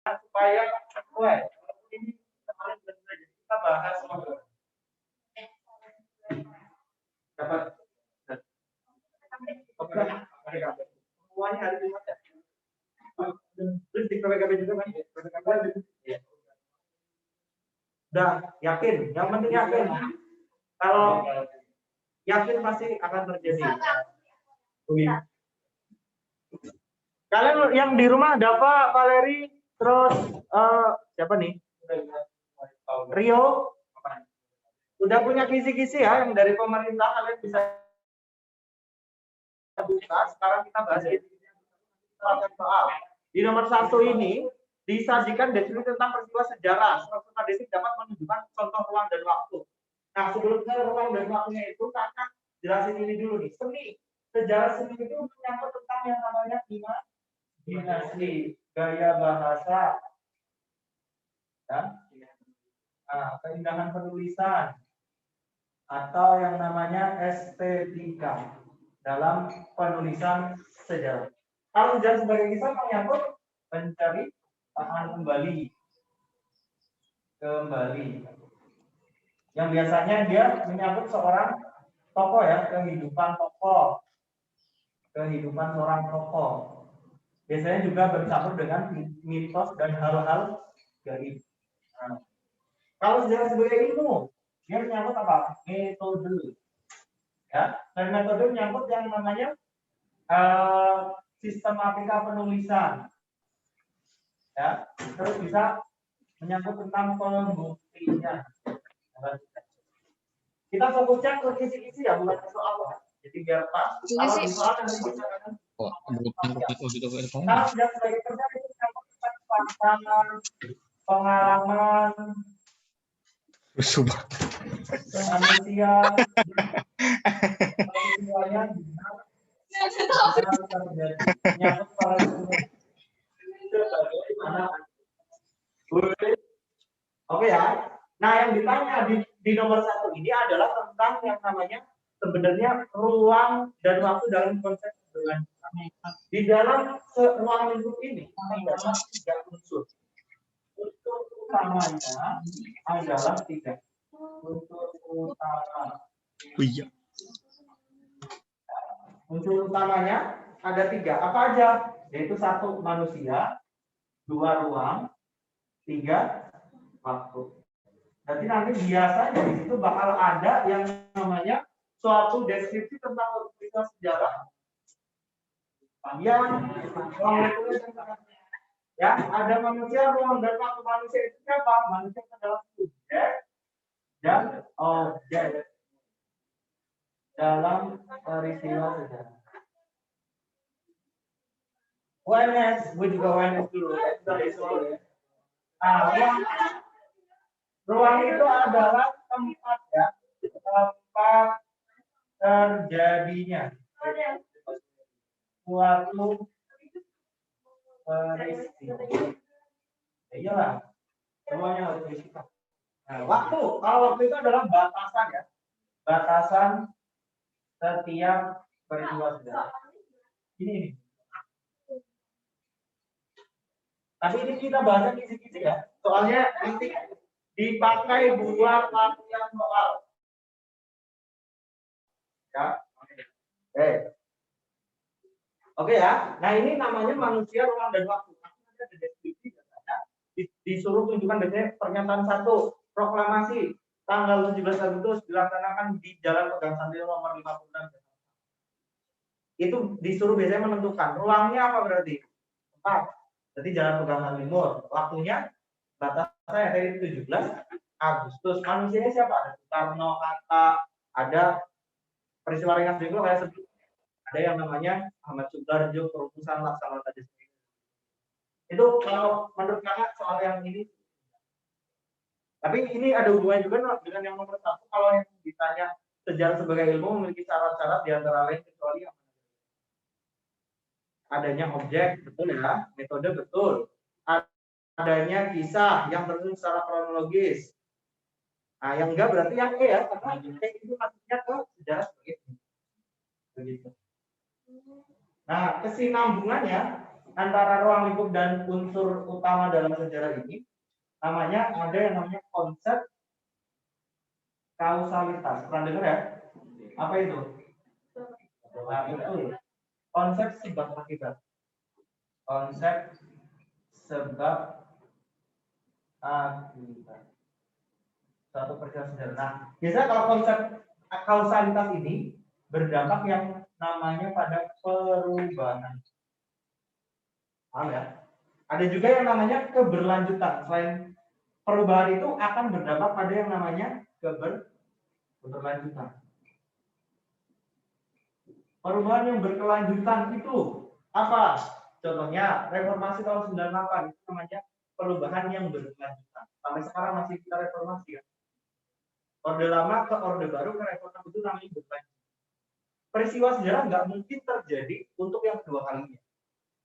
supaya sesuai. Ini kemarin kita bahas dapat semuanya hari Jumat ya. Terus di PPKB juga kan? PPKB ya. Udah yakin, yang penting yakin. Kalau yakin pasti akan terjadi. Kalian yang di rumah ada Pak Valeri, terus siapa nih? Rio. Udah punya kisi-kisi ya yang dari pemerintah, kalian bisa buka. Sekarang kita bahas soal. Di nomor 1 ini disajikan deskripsi tentang peristiwa sejarah. Struktur deskripsi dapat menunjukkan contoh ruang dan waktu. Nah, sebelum ke ruang dan waktunya itu, kakak jelasin ini dulu nih. Seni, sejarah seni itu menyangkut tentang yang namanya dinasti, gaya bahasa, ya, keindahan penulisan, atau yang namanya estetika dalam penulisan sejarah. Kalau sejarah sebagai kisah menyangkut mencari kembali, yang biasanya dia menyangkut seorang tokoh ya, kehidupan seorang tokoh. Biasanya juga bercampur dengan mitos dan hal-hal gaib. Nah, kalau sejarah sebagai ilmu, dia menyangkut apa? Metode. Ya, dan metode menyangkut yang namanya sistematika penulisan. Ya, terus bisa menyangkut tentang pembuktian. Kita fokusnya ke kisi-kisi ya, bukan ke soal ya. Jadi biar pas. Kalau di soal nanti bisa kan. Kalau sudah sebagai kerja itu menyangkut tentang pengalaman manusia, semuanya Oke ya. Nah, yang ditanya di nomor 1 ini adalah tentang yang namanya sebenarnya ruang dan waktu dalam konsep dengan di dalam ruang lingkup ini ada 3 unsur. Unsur utamanya adalah 3. Unsur utama. Oh iya. Unsur utamanya ada 3. Apa aja? Yaitu 1 manusia, 2 ruang, 3 waktu. Jadi nanti biasanya di situ bakal ada yang namanya suatu deskripsi tentang peristiwa sejarah. Yang ya ada manusia, ruang dan waktu. Manusia itu siapa? Manusia adalah subjek dan objek dalam peristiwa sejarah. WNS, gue juga WNS dulu. Nah, ruang itu adalah tempat ya, tempat terjadinya suatu peristiwa. Iyalah, semuanya harus disita. Nah, waktu, kalau waktu itu adalah batasan ya, batasan setiap peristiwa sejarah. Ini. Tapi ini kita bahasnya kisi-kisi ya, soalnya nanti dipakai buat latihan soal. Ya. Oke ya. Nah, ini namanya manusia, ruang dan waktu. Ada deskripsi disuruh tunjukkan biasanya pernyataan 1, proklamasi tanggal 17 Agustus dilaksanakan di Jalan Pegang Santri nomor 56. Itu disuruh biasanya menentukan ruangnya apa berarti? 4. Berarti Jalan Pegang Santri Timur. Waktunya batasnya dari 17 Agustus. Manusianya siapa? Ada Soekarno, Hatta, ada peristiwa ringan juga kayak sebelum. Ada yang namanya Ahmad Sudarjo, perumusan Laksamana tadi. Itu kalau menurut kakak soal yang ini. Tapi ini ada hubungannya juga dengan yang nomor 1. Kalau yang ditanya sejarah sebagai ilmu memiliki syarat-syarat di antara lain kecuali yang adanya objek, betul ya, metode betul. Adanya kisah yang tersusun secara kronologis. Nah, yang enggak berarti yang E ya, karena itu maksudnya ke sejarah sebagai ilmu. Begitu. Nah, kesinambungannya antara ruang lingkup dan unsur utama dalam sejarah ini, namanya ada yang namanya konsep kausalitas. Pernah dengar ya? Apa itu? Nah, betul. Konsep sebab akibat. Konsep sebab akibat. Satu peristiwa sejarah. Nah, biasanya kalau konsep kausalitas ini berdampak yang namanya pada perubahan. Paham ya? Ada juga yang namanya keberlanjutan. Selain perubahan itu akan berdampak pada yang namanya keberlanjutan. Perubahan yang berkelanjutan itu apa? Contohnya reformasi tahun 98 itu namanya perubahan yang berkelanjutan. Sampai sekarang masih kita reformasi ya. Orde lama ke orde baru ke reformasi itu namanya berkelanjutan. Peristiwa sejarah nggak mungkin terjadi untuk yang kedua kalinya,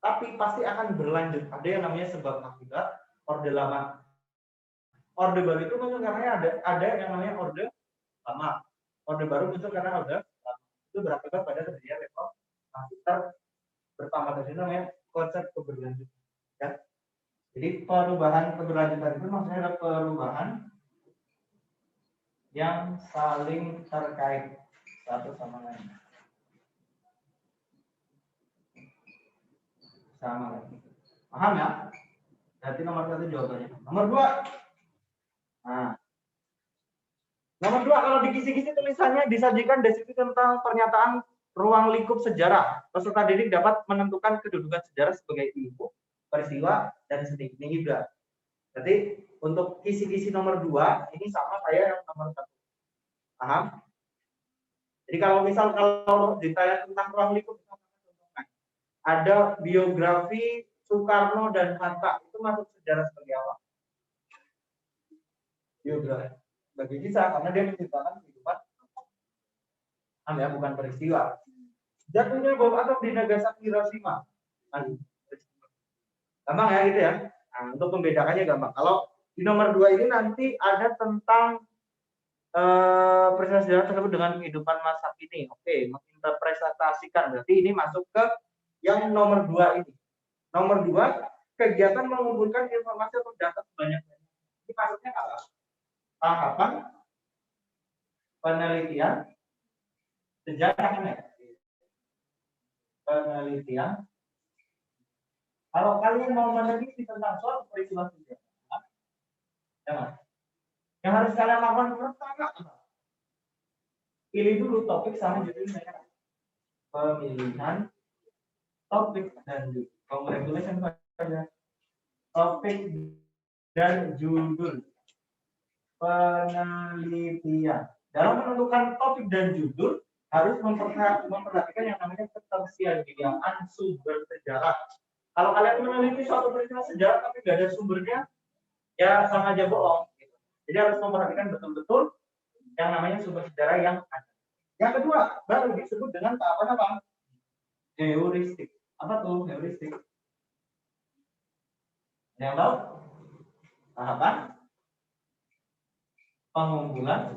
tapi pasti akan berlanjut. Ada yang namanya sebab akibat. Orde lama, orde baru itu muncul karena ada yang namanya orde lama. Orde baru muncul karena orde lama. Itu berakibat pada terjadinya reformasi. Pertama tadi namanya konsep keberlanjutan. Ya. Jadi perubahan keberlanjutan itu maksudnya adalah perubahan yang saling terkait satu sama lain. Sama lagi. Paham ya? Berarti nomor 1 jawabannya. Nomor 2. Nah. Nomor 2, kalau di kisi-kisi tulisannya disajikan deskripsi tentang pernyataan ruang lingkup sejarah. Peserta didik dapat menentukan kedudukan sejarah sebagai ilmu, peristiwa, dan seni. Ini juga. Jadi untuk kisi-kisi nomor 2 ini sama saya yang nomor 1. Paham? Jadi kalau ditanya tentang ruang lingkup, ada biografi Soekarno dan Hatta, itu masuk sejarah sebagai apa? Biografi. Bagi kisah, karena dia menceritakan kehidupan, ya, bukan peristiwa. Jatuhnya bom atom di Nagasaki Hiroshima. Gampang ya gitu ya. Nah, untuk membedakannya gampang. Kalau di nomor 2 ini nanti ada tentang peristiwa sejarah tersebut dengan kehidupan masa kini. Oke, menginterpretasikan. Berarti ini masuk ke yang nomor 2 ini. Nomor 2, kegiatan mengumpulkan informasi atau data sebanyak-banyaknya. Ini maksudnya apa? Tahapan penelitian sejarah ini. Penelitian. Kalau kalian mau meneliti tentang suatu peristiwa sejarah, jangan. Yang harus kalian lakukan pertama, pilih dulu topik sama judulnya. Pemilihan topik dan judul. Congratulations pada topik dan judul. Penelitian. Dalam menentukan topik dan judul harus memperhatikan yang namanya ketersediaan sumber sejarah. Kalau kalian meneliti suatu peristiwa sejarah tapi nggak ada sumbernya, ya sama aja bohong. Jadi harus memperhatikan betul-betul yang namanya sumber sejarah yang ada. Yang kedua, baru disebut dengan tahapan apa? Heuristik. Apa tuh heuristik? Yang tahu? Tahapan pengumpulan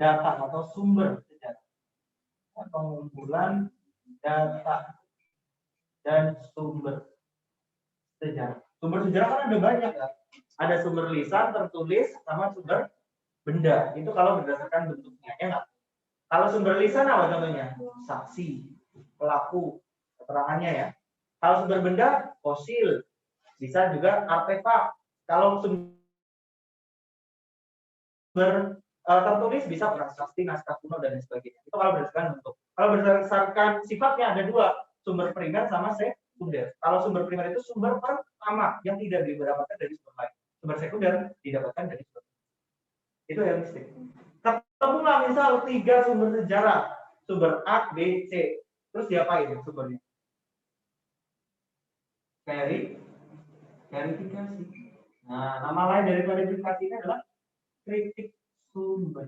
data atau sumber sejarah. Pengumpulan data dan sumber sejarah. Sumber sejarah kan ada banyak kan? Ada sumber lisan, tertulis, sama sumber benda. Itu kalau berdasarkan bentuknya, ya nggak? Kalau sumber lisan apa contohnya? Saksi, pelaku, keterangannya ya. Kalau sumber benda, fosil, bisa juga artefak. Kalau sumber tertulis bisa prasasti, naskah kuno dan sebagainya. Itu kalau berdasarkan bentuk. Kalau berdasarkan sifatnya ada 2, sumber primer sama sekunder. Kalau sumber primer itu sumber pertama yang tidak didapatkan dari sumber lain. Sumber sekunder didapatkan dari sumber. Itu heuristik. Ketemulah misal 3 sumber sejarah, sumber A, B, C. Terus diapain sumbernya? Verifikasi. Nah, nama lain dari verifikasi ini adalah kritik sumber.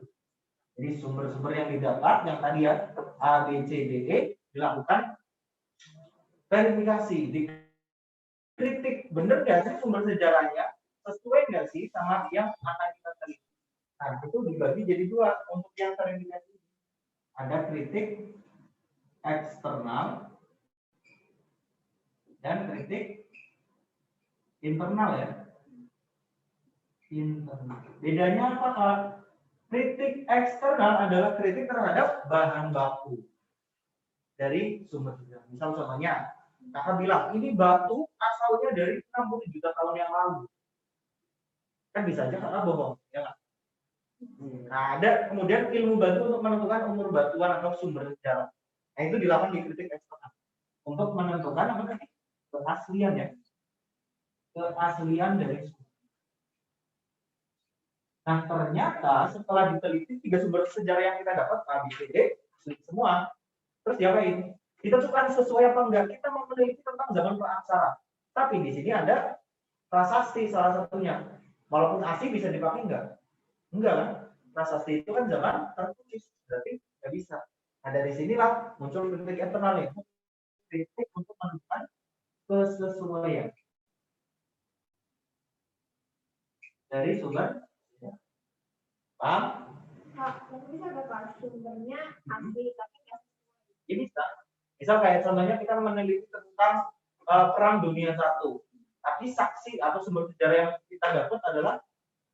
Jadi sumber-sumber yang didapat yang tadi ya A, B, C, D, E dilakukan verifikasi, dikritik, bener nggak sih sumber sejarahnya, sesuai nggak sih sama yang akan kita teliti. Nah, itu dibagi jadi 2 untuk yang verifikasi. Ada kritik eksternal dan kritik internal ya. Internal. Bedanya apa, Kak? Kritik eksternal adalah kritik terhadap bahan baku dari sumber sejarah. Misal contohnya, Kakak bilang ini batu asalnya dari 60 juta tahun yang lalu. Kan bisa aja Kakak bohong, ya nggak? Nah, ada kemudian ilmu batu untuk menentukan umur batuan atau sumber sejarah. Nah, itu dilakukan di kritik eksternal untuk menentukan apa tadi? Keaslian ya. Keaslian dari sumber. Nah, ternyata setelah diteliti 3 sumber sejarah yang kita dapat A, B, C, D, semua. Terus diapain? Ditentukan sesuai apa enggak. Kita mau meneliti tentang zaman praaksara. Tapi di sini ada prasasti salah satunya. Walaupun asli bisa dipakai enggak? Enggak kan? Prasasti itu kan zaman tertulis, berarti nggak bisa. Nah, dari sinilah muncul kritik internal ya. Kritik untuk menentukan kesesuaian dari sumber. Paham? Bisa nggak sumbernya asli tapi nggak sesuai? Ya bisa. Misal kayak contohnya kita meneliti tentang Perang Dunia I, tapi saksi atau sumber sejarah yang kita dapat adalah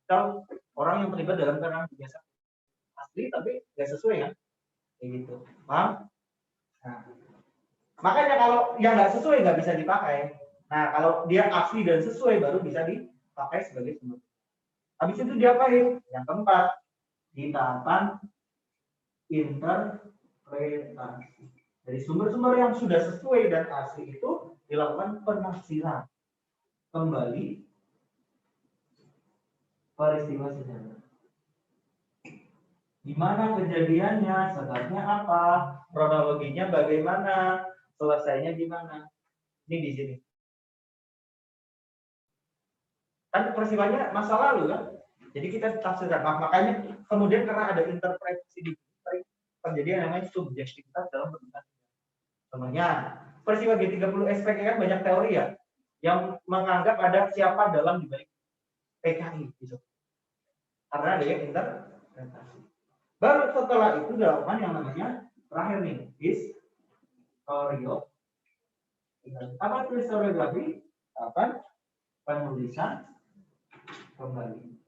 kalau orang yang terlibat dalam Perang Dunia I asli tapi nggak sesuai kan? Kayak gitu. Paham? Nah, makanya kalau yang nggak sesuai nggak bisa dipakai. Nah, kalau dia asli dan sesuai baru bisa dipakai sebagai sumber. Habis itu diapain? Yang keempat, di tahapan interpretasi. Dari sumber-sumber yang sudah sesuai dan asli itu dilakukan penafsiran kembali peristiwa sejarah. Gimana kejadiannya, sebabnya apa, kronologinya bagaimana, selesainya gimana. Ini di sini. Kan peristiwanya masa lalu kan? Jadi kita tafsirkan. Makanya kemudian karena ada interpretasi di terjadi yang namanya subjektivitas dalam penulisan. Contohnya, peristiwa G30 SPK kan banyak teori ya, yang menganggap ada siapa dalam dibalik PKI gitu. Karena ada yang interpretasi. Baru setelah itu dilakukan yang namanya terakhir nih, historiografi. Apa itu historiografi? Apa? Penulisan kembali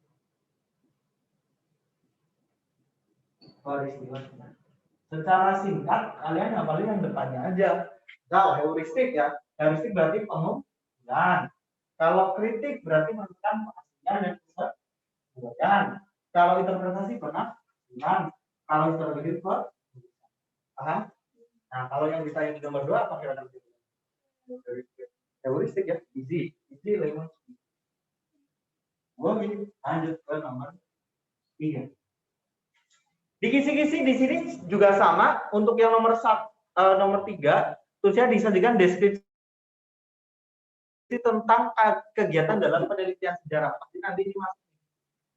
peristiwa sejarah. Secara singkat kalian hafalin yang depannya aja. Kalau heuristik ya, heuristik berarti pengumpulan. Kalau kritik berarti menentukan keaslian dan kesesuaian. Kalau interpretasi penafsiran. Kalau historiografi paham? Nah, kalau yang ditanya di nomor 2 apa kira-kira? Heuristik ya, easy lemon. Gua lanjut ke nomor 3. Di kisi-kisi di sini juga sama. Untuk yang nomor 3, tulisnya disajikan deskripsi tentang kegiatan dalam penelitian sejarah. Pasti nanti ini masuk.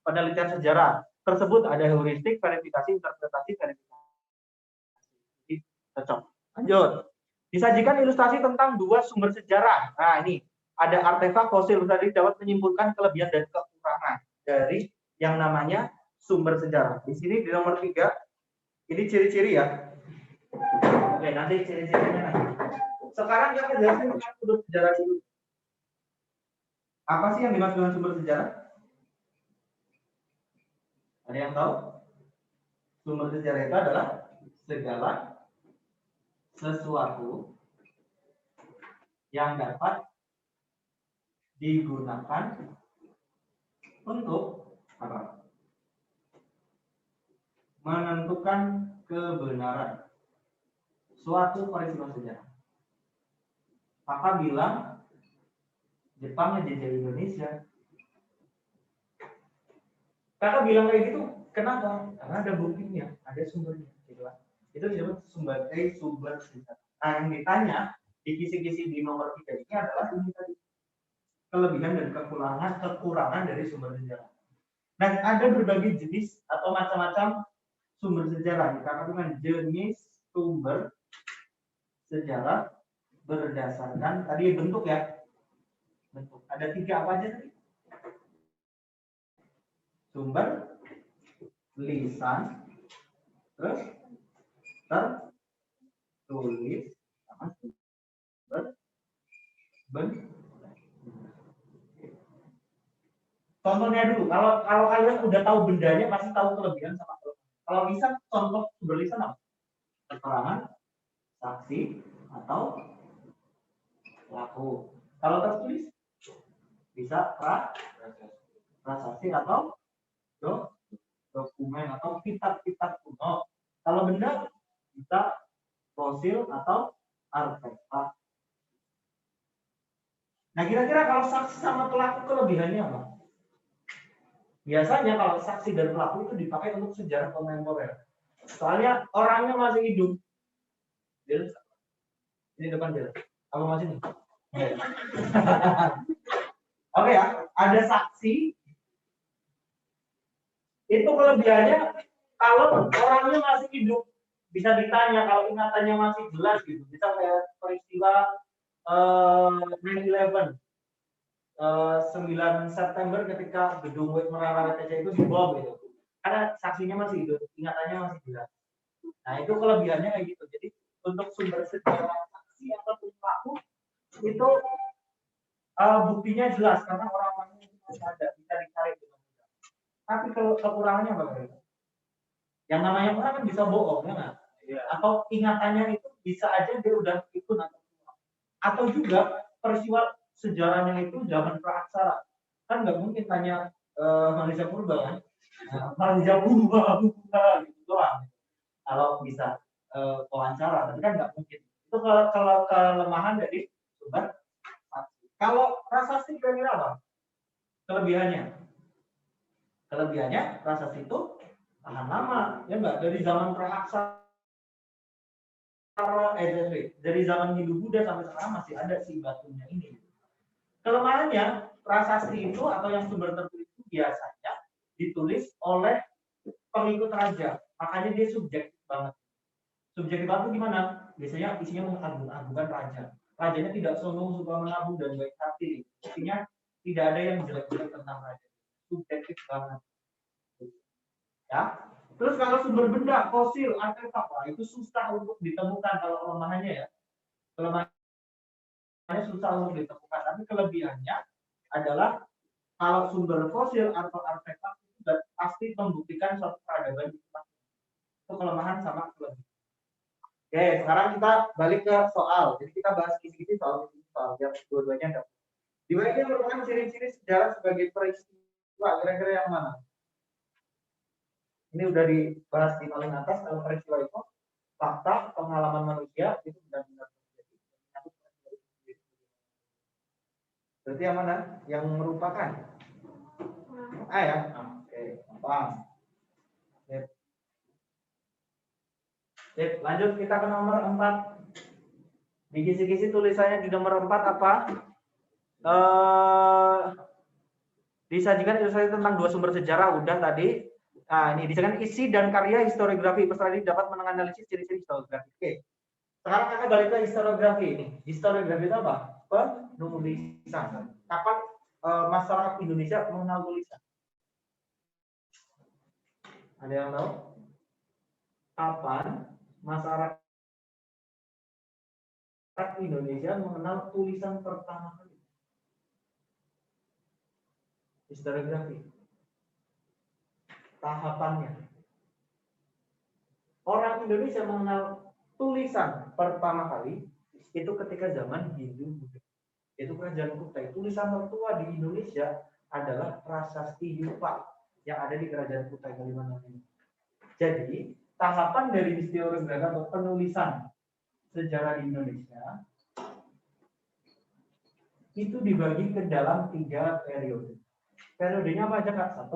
Penelitian sejarah tersebut ada heuristik, verifikasi, interpretasi, verifikasi. Cocok. Lanjut. Disajikan ilustrasi tentang 2 sumber sejarah. Nah, ini ada artefak fosil tadi dapat menyimpulkan kelebihan dan kekurangan dari yang namanya sumber sejarah. Di sini di nomor 3 ini ciri-ciri ya. Oke, nanti ciri-cirinya nanti. Sekarang kita jelasin tentang sumber sejarah dulu. Apa sih yang dimaksud dengan sumber sejarah? Ada yang tahu? Sumber sejarah itu adalah segala sesuatu yang dapat digunakan untuk apa? Menentukan kebenaran suatu peristiwa sejarah. Maka bilang Jepang menjajah Indonesia. Kakak bilang kayak gitu, kenapa? Karena ada buktinya, ada sumbernya. Gitu. Itu disebut sebagai sumber sejarah. Nah, yang ditanya di kisi-kisi di nomor 3 ini adalah ini tadi, kelebihan dan kekurangan dari sumber sejarah. Nah, ada berbagai jenis atau macam-macam sumber sejarah. Kita dengan jenis sumber sejarah berdasarkan tadi bentuk ya. Bentuk. Ada 3 apa aja tadi? Sumber, lisan, terus tertulis, sama sumber Contohnya dulu, kalau kalian udah tahu bendanya pasti tahu kelebihan sama kelemahan. Kalau lisan, contoh sumber lisan apa? Keterangan, saksi, atau pelaku. Kalau tertulis bisa prasasti atau dokumen atau kitab-kitab kuno. Kalau benda bisa fosil atau artefak. Nah, kira-kira kalau saksi sama pelaku kelebihannya apa? Biasanya kalau saksi dan pelaku itu dipakai untuk sejarah kontemporer. Soalnya orangnya masih hidup. Ini depan dia. Apa masih nih? Oke ya, ada saksi. Itu kelebihannya kalau orangnya masih hidup. Bisa ditanya kalau ingatannya masih jelas gitu. Bisa kayak peristiwa 9/11. 9 September ketika gedung Menara WTC itu dibom gitu. Karena saksinya masih hidup, ingatannya masih jelas. Nah, itu kelebihannya kayak gitu. Jadi untuk sumber sejarah saksi atau pelaku itu buktinya jelas karena orang-orangnya itu masih ada, bisa dicari dengan mudah. Tapi kalau kekurangannya bagaimana? Yang namanya orang kan bisa bohong, ya nggak? Ya. Atau ingatannya itu bisa aja dia udah itu nanti. Atau juga peristiwa sejarahnya itu zaman praaksara, kan nggak mungkin tanya manusia purba kan, manusia purba gitu doang. Kalau bisa wawancara, tapi kan nggak mungkin. Itu kalau kelemahan dari sumber. Kalau prasasti kira-kira apa kelebihannya? Kelebihannya prasasti itu tahan lama, ya nggak, dari zaman praaksara. Dari zaman Hindu-Buddha sampai sekarang masih ada si batunya ini. Kelemahannya, prasasti itu atau yang sumber tertulis itu biasanya ditulis oleh pengikut raja, makanya dia subjektif banget. Subjektif banget gimana? Biasanya isinya mengagung-agungkan raja. Rajanya tidak sombong, suka menabung dan baik hati. Intinya tidak ada yang jelek-jelek tentang raja. Subjektif banget. Ya. Terus kalau sumber benda, fosil, artefak, itu susah untuk ditemukan kalau kelemahannya ya. Kelemahannya susah untuk ditemukan, tapi kelebihannya adalah kalau sumber fosil atau artefak itu pasti membuktikan suatu peradaban itu kelemahan sama kelebihan. Oke, sekarang kita balik ke soal. Jadi kita bahas kisi-kisi soal yang dua-duanya ada. Di mana ini merupakan ciri-ciri sejarah sebagai peristiwa, kira-kira yang mana? Ini udah dibahas di paling atas. Kalau peristiwa itu fakta, pengalaman manusia itu benar-benar terjadi. Berarti yang mana? Yang merupakan? Ya. Oke, paham. Sip, lanjut kita ke nomor 4. Di kisi-kisi tulisannya di nomor 4 apa? Disajikan ilustrasi tentang dua sumber sejarah udah tadi. Nah, ini disajikan isi dan karya historiografi. Peserta ini dapat menganalisis ciri-ciri historiografi. Oke. Sekarang kita balik ke historiografi ini. Historiografi itu apa? Penulisan. Kapan masyarakat Indonesia mengenal tulisan? Ada yang tahu? Kapan masyarakat Indonesia mengenal tulisan pertama kali? Historiografi. Tahapannya. Orang Indonesia mengenal tulisan pertama kali itu ketika zaman Hindu-Buddha. Itu kerajaan Kutai. Tulisan tertua di Indonesia adalah Prasasti Yupa yang ada di kerajaan Kutai Kalimantan. Jadi tahapan dari historiografi atau penulisan sejarah di Indonesia itu dibagi ke dalam 3 periode. Periodenya apa aja Kak? 1,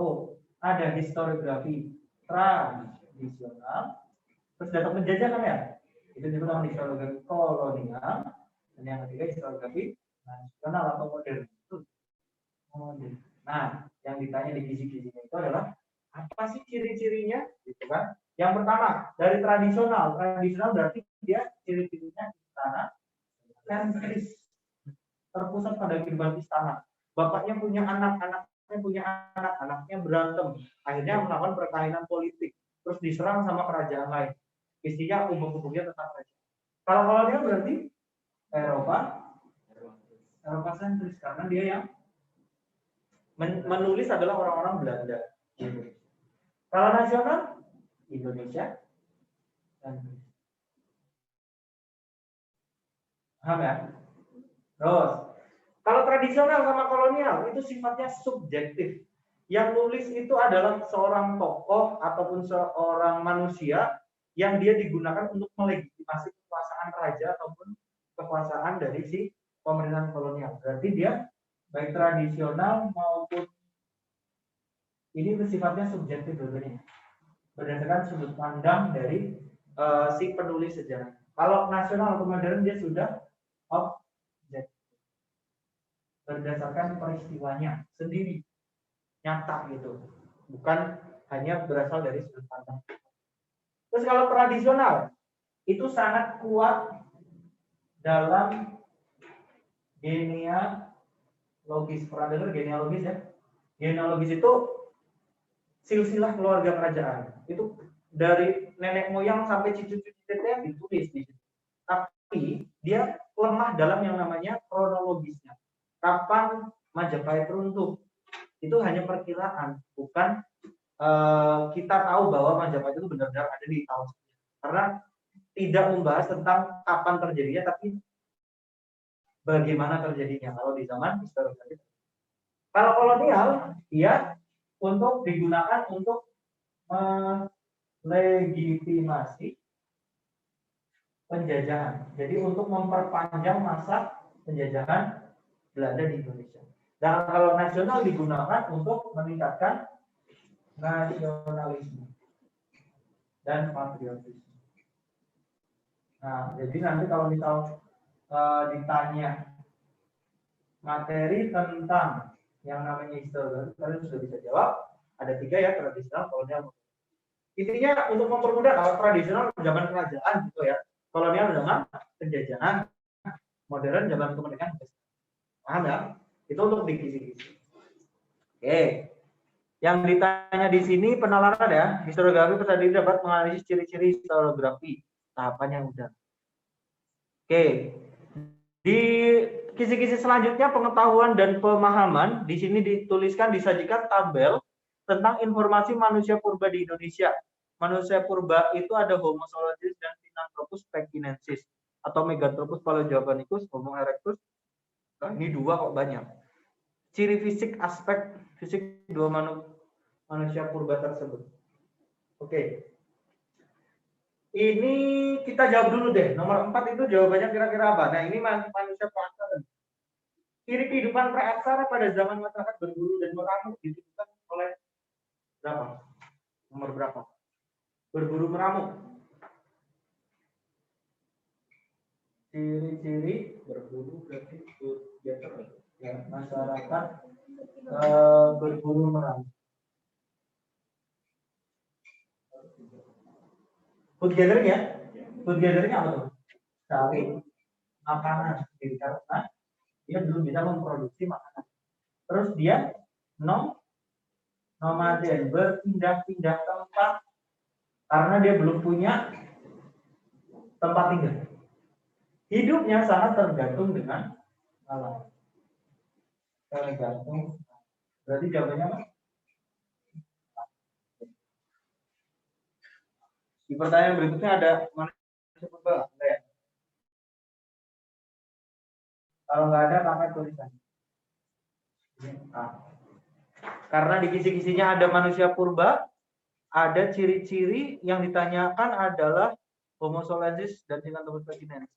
ada historiografi tradisional, terus datang penjajah kan ya? Itu disebut nama historiografi kolonial, dan yang ketiga historiografi nasional atau modern. Nah, yang ditanya di kisi-kisinya itu adalah apa sih ciri-cirinya, gitu kan? Yang pertama dari tradisional berarti dia ciri-cirinya istana sentris, terpusat pada kehidupan istana. Bapaknya punya anak, anaknya berantem, akhirnya melakukan perkahwinan politik, terus diserang sama kerajaan lain. Istrinya umum-umumnya tentang kerajaan. Kalau kolonial berarti Eropa Eropa-sentris karena dia yang menulis adalah orang-orang Belanda. Kalau nasional Indonesia dan paham ya? Terus kalau tradisional sama kolonial itu sifatnya subjektif. Yang nulis itu adalah seorang tokoh ataupun seorang manusia yang dia digunakan untuk melegitimasi kekuasaan raja ataupun kekuasaan dari si pemerintahan kolonial. Berarti dia baik tradisional maupun ini bersifatnya subjektif sebenarnya. Berdasarkan sudut pandang dari si penulis sejarah. Kalau nasional atau modern dia sudah objektif. Berdasarkan peristiwanya sendiri. Nyata gitu, bukan hanya berasal dari sudut pandang. Terus kalau tradisional itu sangat kuat dalam genealogis. Pernah dengar genealogis ya? Genealogis itu silsilah keluarga kerajaan. Itu dari nenek moyang sampai cucu-cucunya ditulis di situ. Tapi dia lemah dalam yang namanya kronologisnya. Kapan Majapahit runtuh? Itu hanya perkiraan, bukan kita tahu bahwa Majapahit itu benar-benar ada di tahun sekian. Karena tidak membahas tentang kapan terjadinya, tapi bagaimana terjadinya. Kalau di zaman historiografis. Kalau kolonial, dia untuk digunakan untuk melegitimasi penjajahan. Jadi untuk memperpanjang masa penjajahan Belanda di Indonesia. Dan kalau nasional digunakan untuk meningkatkan nasionalisme dan patriotisme. Nah, jadi nanti kalau misal ditanya materi tentang yang namanya historia, kalian sudah bisa jawab. Ada 3 ya, tradisional, kolonial. Intinya untuk mempermudah, kalau tradisional zaman kerajaan gitu ya, kolonial zaman penjajahan, modern zaman kemerdekaan. Paham ya? Itu untuk di kisi-kisi. Oke. Yang ditanya di sini penalaran ya, historiografi peserta didik dapat menganalisis ciri-ciri historiografi. Tahapannya udah. Oke. Di kisi-kisi selanjutnya pengetahuan dan pemahaman, di sini dituliskan disajikan tabel tentang informasi manusia purba di Indonesia. Manusia purba itu ada Homo sapiens dan Sinanthropus pekinensis atau Meganthropus paleojavanicus, Homo erectus. Nah, ini 2 kok banyak. Ciri fisik, aspek fisik 2 manusia purba tersebut. Oke. Ini kita jawab dulu deh. Nomor 4 itu jawabannya kira-kira apa? Nah, ini manusia praaksara. Ciri kehidupan praaksara pada zaman masyarakat berburu dan meramu ditentukan oleh berapa? Nomor berapa? Berburu meramu. Ciri-ciri berburu berarti ya, masyarakat berburu meramu. Food gathering ya? Food gathering apa tuh? Cari makanan, karena dia belum bisa memproduksi makanan. Terus dia nomaden, berpindah-pindah tempat karena dia belum punya tempat tinggal. Hidupnya sangat tergantung dengan alam. Tergantung. Berarti jawabannya apa? Di pertanyaan berikutnya ada manusia purba, enggak ya? Kalau nggak ada, pakai tulisan. Karena di kisi-kisinya ada manusia purba, ada ciri-ciri yang ditanyakan adalah Homo sapiens dan Sinanthropus pekinensis.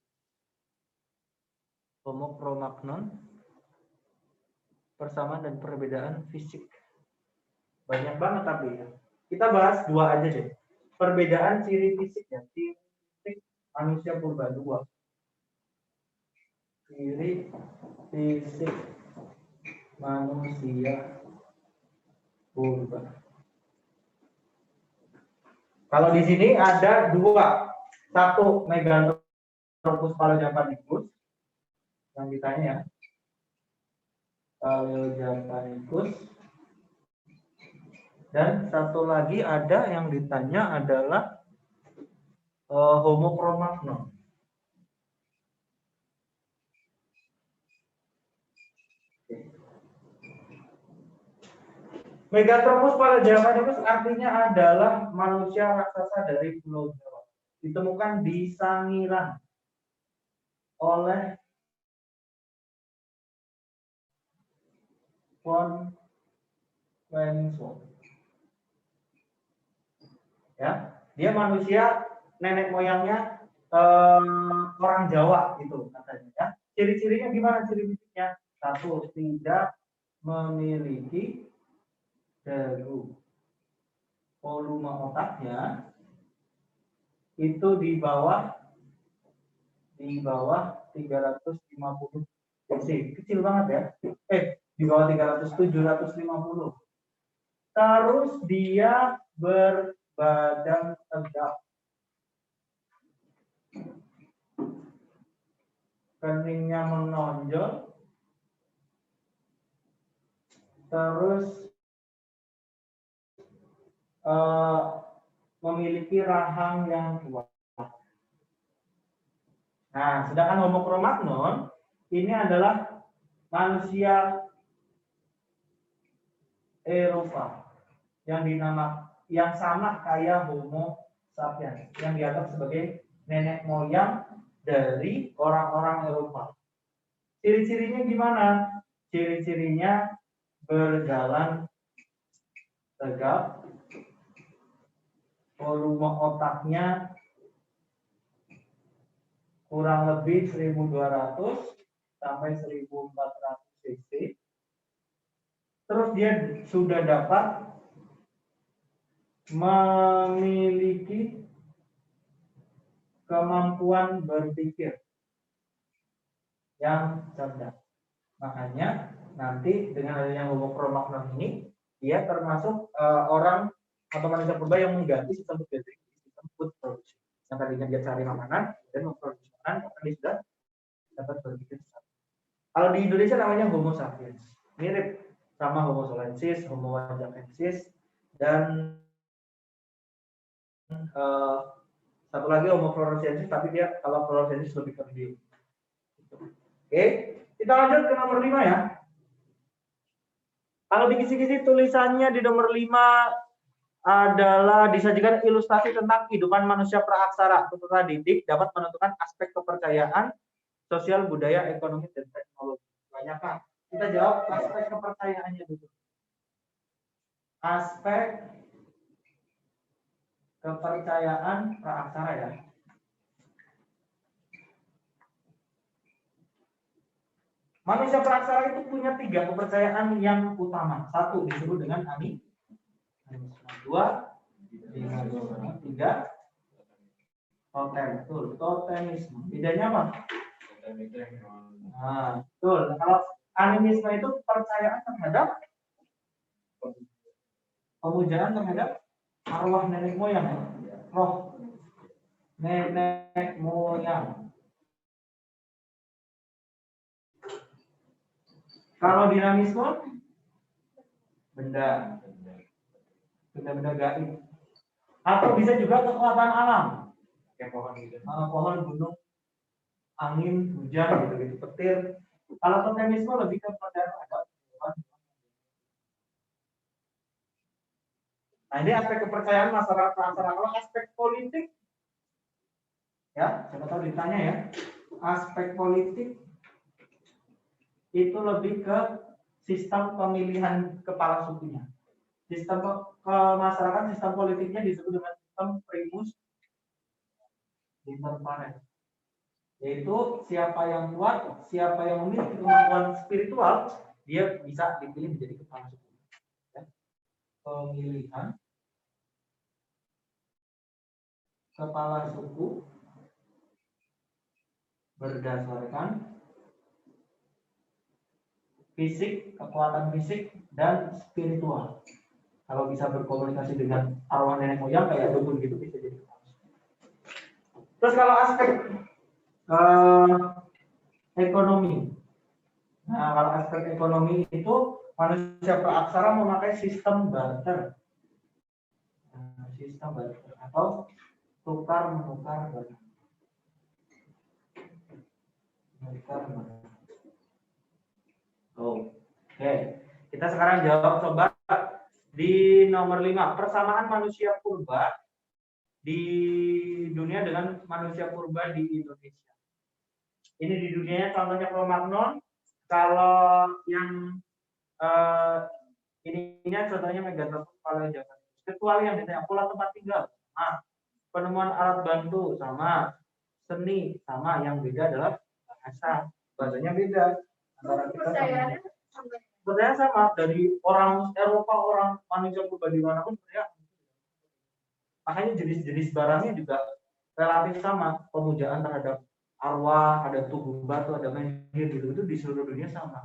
Homo Cro-Magnon, persamaan dan perbedaan fisik. Banyak banget tapi ya. Kita bahas 2 aja deh. Perbedaan ciri fisik ya, ciri fisik manusia purba 2. Ciri fisik manusia purba. Kalau di sini ada 2. 1 Meganthropus paleojavanicus yang ditanya. Paleojavanicus. Dan 1 lagi ada yang ditanya adalah Homo Cro-Magnon. Megatropus paleojavanus artinya adalah manusia raksasa dari Pulau Jawa. Ditemukan di Sangiran oleh von Wensel. Ya, dia manusia, nenek moyangnya orang Jawa itu katanya. Ya. Ciri-cirinya gimana? Ciri-cirinya satu, tidak memiliki dagu. Volume otaknya itu di bawah 350 cc. Kecil banget ya. Di bawah 750. Terus dia berbadan tegap. Keningnya menonjol. Terus memiliki rahang yang kuat. Nah, sedangkan Homo Cro-Magnon ini adalah manusia Eropa yang sama kayak Homo sapiens, yang dianggap sebagai nenek moyang dari orang-orang Eropa. Ciri-cirinya gimana? Ciri-cirinya berjalan tegap, volume otaknya kurang lebih 1200 sampai 1400 cc. Terus dia sudah dapat memiliki kemampuan berpikir yang cerdas. Makanya nanti dengan adanya Homo Cro-Magnon ini, dia termasuk orang atau manusia purba yang mengganti sistem food production. Yang tadinya dia cari makanan dan memproduksi makanan, dia sudah dapat berpikir. Kalau di Indonesia namanya Homo sapiens, mirip sama Homo solensis, Homo wajakensis, dan satu lagi Homo floresiensis, tapi dia kalau floresiensis lebih ke bio. Oke, kita lanjut ke nomor 5 ya. Kalau di kisi-kisi tulisannya di nomor 5 adalah disajikan ilustrasi tentang kehidupan manusia praaksara. Tuntutan didik dapat menentukan aspek kepercayaan, sosial, budaya, ekonomi, dan teknologi. Banyak kan? Kita jawab aspek kepercayaannya dulu. Aspek kepercayaan praaksara ya. Manusia praaksara itu punya 3 kepercayaan yang utama. 1 disebut dengan animisme. 2, 3, totemisme. Bedanya apa? Nah, betul. Kalau animisme itu percayaan terhadap pemujaan terhadap arwah nenek moyang, roh nenek moyang. Kalau dinamisme, benda-benda gaib. Atau bisa juga kekuatan alam, kayak pohon, gunung, angin, hujan, gitu, petir. Kalau totemisme lebih kepada ada. Nah, ini aspek kepercayaan masyarakat praaksara. Kalau aspek politik, ya, siapa tahu ditanya ya, aspek politik itu lebih ke sistem pemilihan kepala sukunya. Sistem masyarakat, sistem politiknya disebut dengan sistem primus inter pares. Yaitu siapa yang kuat, siapa yang memiliki kemampuan spiritual, dia bisa dipilih menjadi kepala suku. Ya. Pemilihan kepala suku berdasarkan fisik, kekuatan fisik, dan spiritual. Kalau bisa berkomunikasi dengan arwah nenek moyang kayak dukun gitu bisa jadi kepala suku. Terus kalau aspek ekonomi. Nah, kalau aspek ekonomi itu manusia praaksara memakai sistem barter. Sistem barter atau tukar menukar barang. Oke. Kita sekarang jawab coba Di nomor 5, persamaan manusia purba di dunia dengan manusia purba di Indonesia. Ini di dunianya contohnya Cro-Magnon. Kalau yang ininya contohnya Megatrophus paleojavanus. Kecuali yang ditanya pola tempat tinggal, sama. Penemuan alat bantu sama, seni sama, yang beda adalah bahasa. Bahasanya beda antara kita sama. Sebenarnya sama, dari orang Eropa, orang manusia purba dimanapun sebenarnya. Makanya jenis-jenis barangnya juga relatif sama. Pemujaan terhadap arwah, ada tubuh batu, ada menhir gitu, itu di seluruh dunia sama.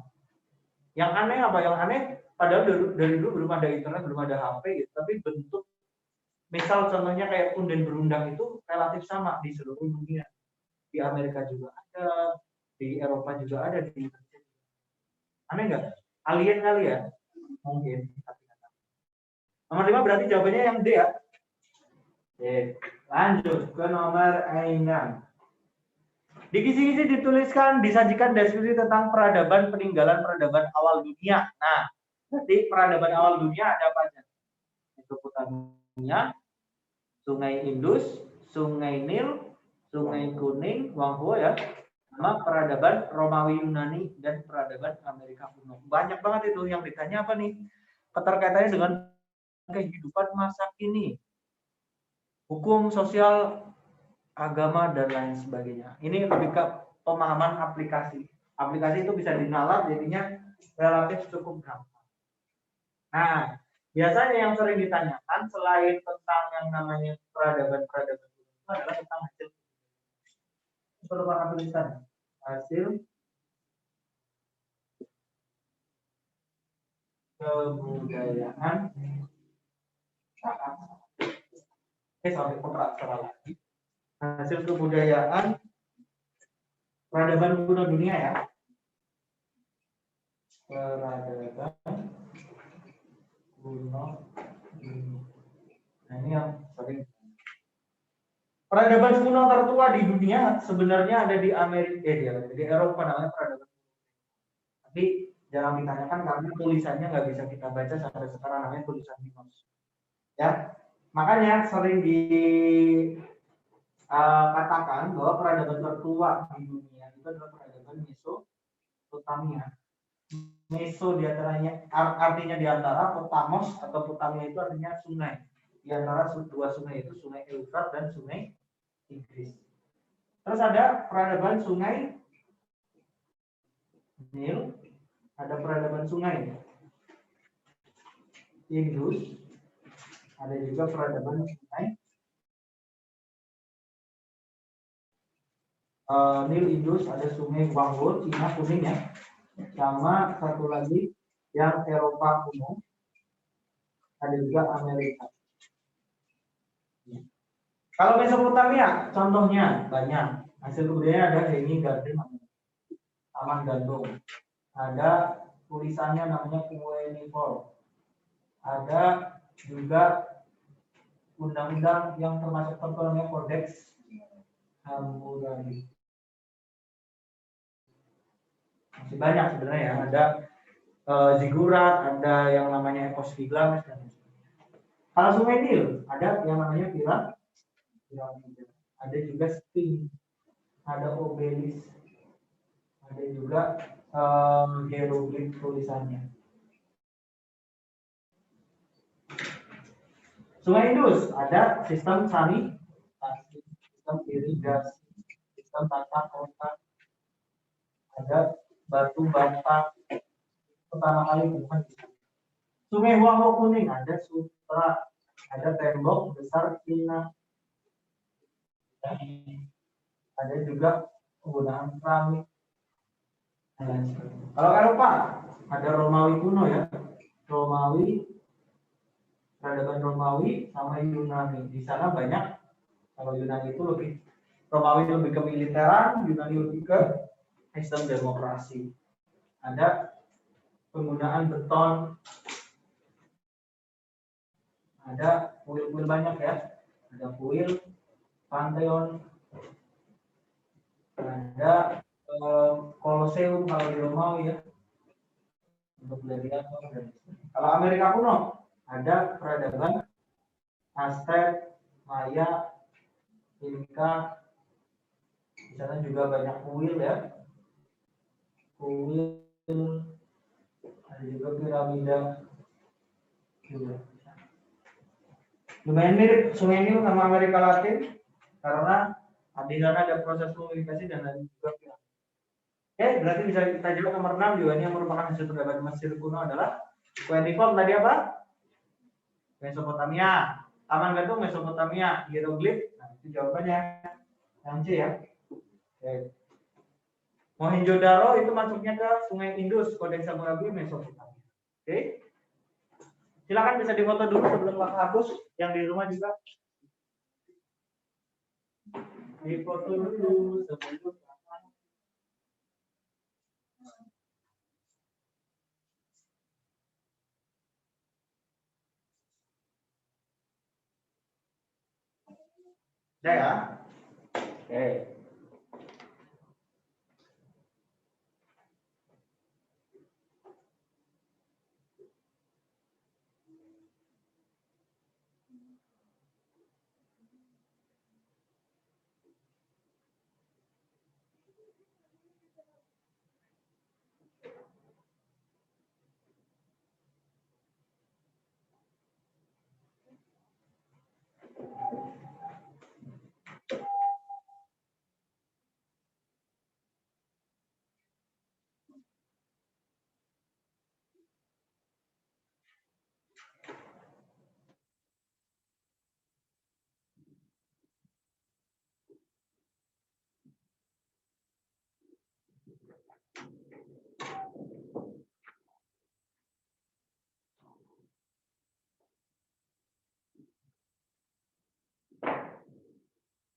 Yang aneh apa? Yang aneh, padahal dari dulu belum ada internet, belum ada HP gitu, tapi bentuk, misal contohnya kayak punden berundang itu relatif sama di seluruh dunia. Di Amerika juga ada, di Eropa juga ada, di Indonesia. Aneh nggak? Alien kali ya? Mungkin. Nomor 5 berarti jawabannya yang D ya. Oke, lanjut ke nomor 6. Di kisi-kisi dituliskan, disajikan deskripsi tentang peradaban peninggalan peradaban awal dunia. Nah, berarti peradaban awal dunia ada apa aja? Mesopotamia, Sungai Indus, Sungai Nil, Sungai Kuning, Wangho ya, sama peradaban Romawi Yunani dan peradaban Amerika kuno. Banyak banget itu. Yang ditanya apa nih? Keterkaitannya dengan kehidupan masa kini, hukum sosial, agama, dan lain sebagainya. Ini lebih ke pemahaman aplikasi. Aplikasi itu bisa dinalar, jadinya relatif cukup gampang. Nah, biasanya yang sering ditanyakan selain tentang yang namanya peradaban-peradaban itu adalah tentang hasil. Perlu Pak tulisan hasil kebudayaan. Salah lagi. Hasil kebudayaan peradaban kuno dunia ya. Peradaban kuno dunia. Nah, ini yang sering. Peradaban kuno tertua di dunia sebenarnya ada di Amerika, di Eropa, namanya peradaban. Tapi jarang ditanyakan karena tulisannya nggak bisa kita baca sampai sekarang, namanya tulisan Minos. Ya, makanya sering katakan bahwa peradaban tertua di dunia itu adalah peradaban Mesopotamia. Meso diantaranya artinya diantara, Potamos atau Potamia itu artinya sungai. Di antara dua sungai itu Sungai Eufrat dan Sungai Tigris. Terus ada peradaban Sungai Nil, ada peradaban Sungai Indus, ada juga peradaban Sungai Nil, Indus, ada Sungai Wangho, Cina kuning ya, sama satu lagi yang Eropa kuno, ada juga Amerika. Kalau Mesopotamia, contohnya banyak. Hasil kemudiannya ada Henny Garden, Taman Gantung. Ada tulisannya namanya Cuneiform. Ada juga undang-undang yang termasuk namanya Kodeks Hammurabi. Masih banyak sebenarnya ya. Ada zigurat, ada yang namanya Ekosfiglames dan kalau Sungai Nil ada yang namanya piramida. Ada juga Sphinx, ada obelis, ada juga hieroglif tulisannya. Sungai Indus ada sistem sanitasi, sistem irigasi, sistem tata kota, ada batu bata pertama kali bukan. Sungai Wangho kuning ada sutra, ada tembok besar Cina. Ada juga penggunaan keramik. Kalau Eropa ada Romawi kuno ya, Romawi, peradaban Romawi sama Yunani. Di sana banyak. Kalau Yunani itu lebih, Romawi lebih ke militeran, Yunani lebih ke sistem demokrasi. Ada penggunaan beton, ada kuil-kuil banyak ya, ada kuil Pantheon, ada Kolosseum kalau di Romawi ya, untuk gladiator. Kalau Amerika kuno Ada peradaban Aztec, Maya, Inca, di sana juga banyak kuil ya. Kuil, ada juga piramida. Lumayan mirip Sungai Nil sama Amerika Latin karena di sana ada proses komunikasi dan ada juga piramida. Oke, berarti bisa kita jawab nomor 6 juga ini yang merupakan hasil peradaban Mesir kuno adalah cuneiform tadi apa? Mesopotamia. Taman gantung Mesopotamia, hieroglif. Nah, itu jawabannya. Yang C ya. Oke. Mohenjo-daro itu masuknya ke Sungai Indus, Codex Hammurabi, Mesopotamia. Oke. Silakan bisa difoto dulu sebelum hapus. Yang di rumah juga. Difoto dulu sebelum. Udah ya? Oke.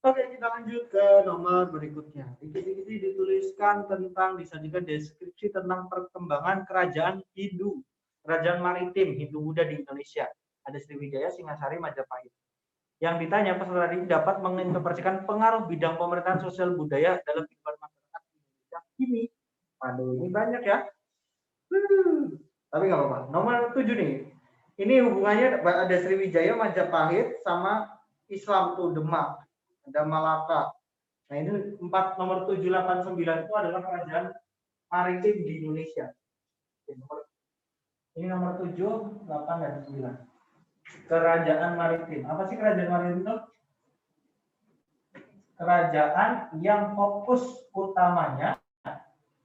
Oke, kita lanjut ke nomor berikutnya. Di sini dituliskan tentang disajikan deskripsi tentang perkembangan kerajaan Hindu, kerajaan maritim Hindu-Buddha di Indonesia. Ada Sriwijaya, Singasari, Majapahit. Yang ditanya peserta didik dapat menginterpretasikan pengaruh bidang pemerintahan sosial budaya dalam kehidupan masyarakat Indonesia ini. Aduh, ini banyak ya. Tapi nggak apa-apa. Nomor 7 nih. Ini hubungannya ada Sriwijaya, Majapahit, sama Islam tuh Demak. Ada Malaka. Nah ini nomor 7, 8, 9 itu adalah kerajaan maritim di Indonesia. Ini nomor 7, 8, dan 9. Kerajaan maritim. Apa sih kerajaan maritim itu? Kerajaan yang fokus utamanya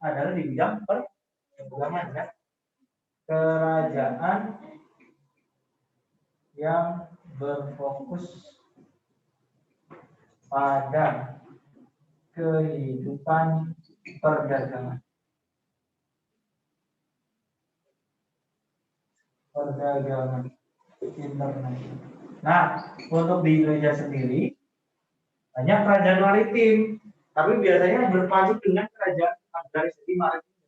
adalah di bidang perdagangan ya. Kerajaan yang berfokus pada kehidupan perdagangan. Perdagangan internasional. Nah, untuk di Indonesia sendiri banyak kerajaan maritim, tapi biasanya berpacu dengan kerajaan dari segi maritim.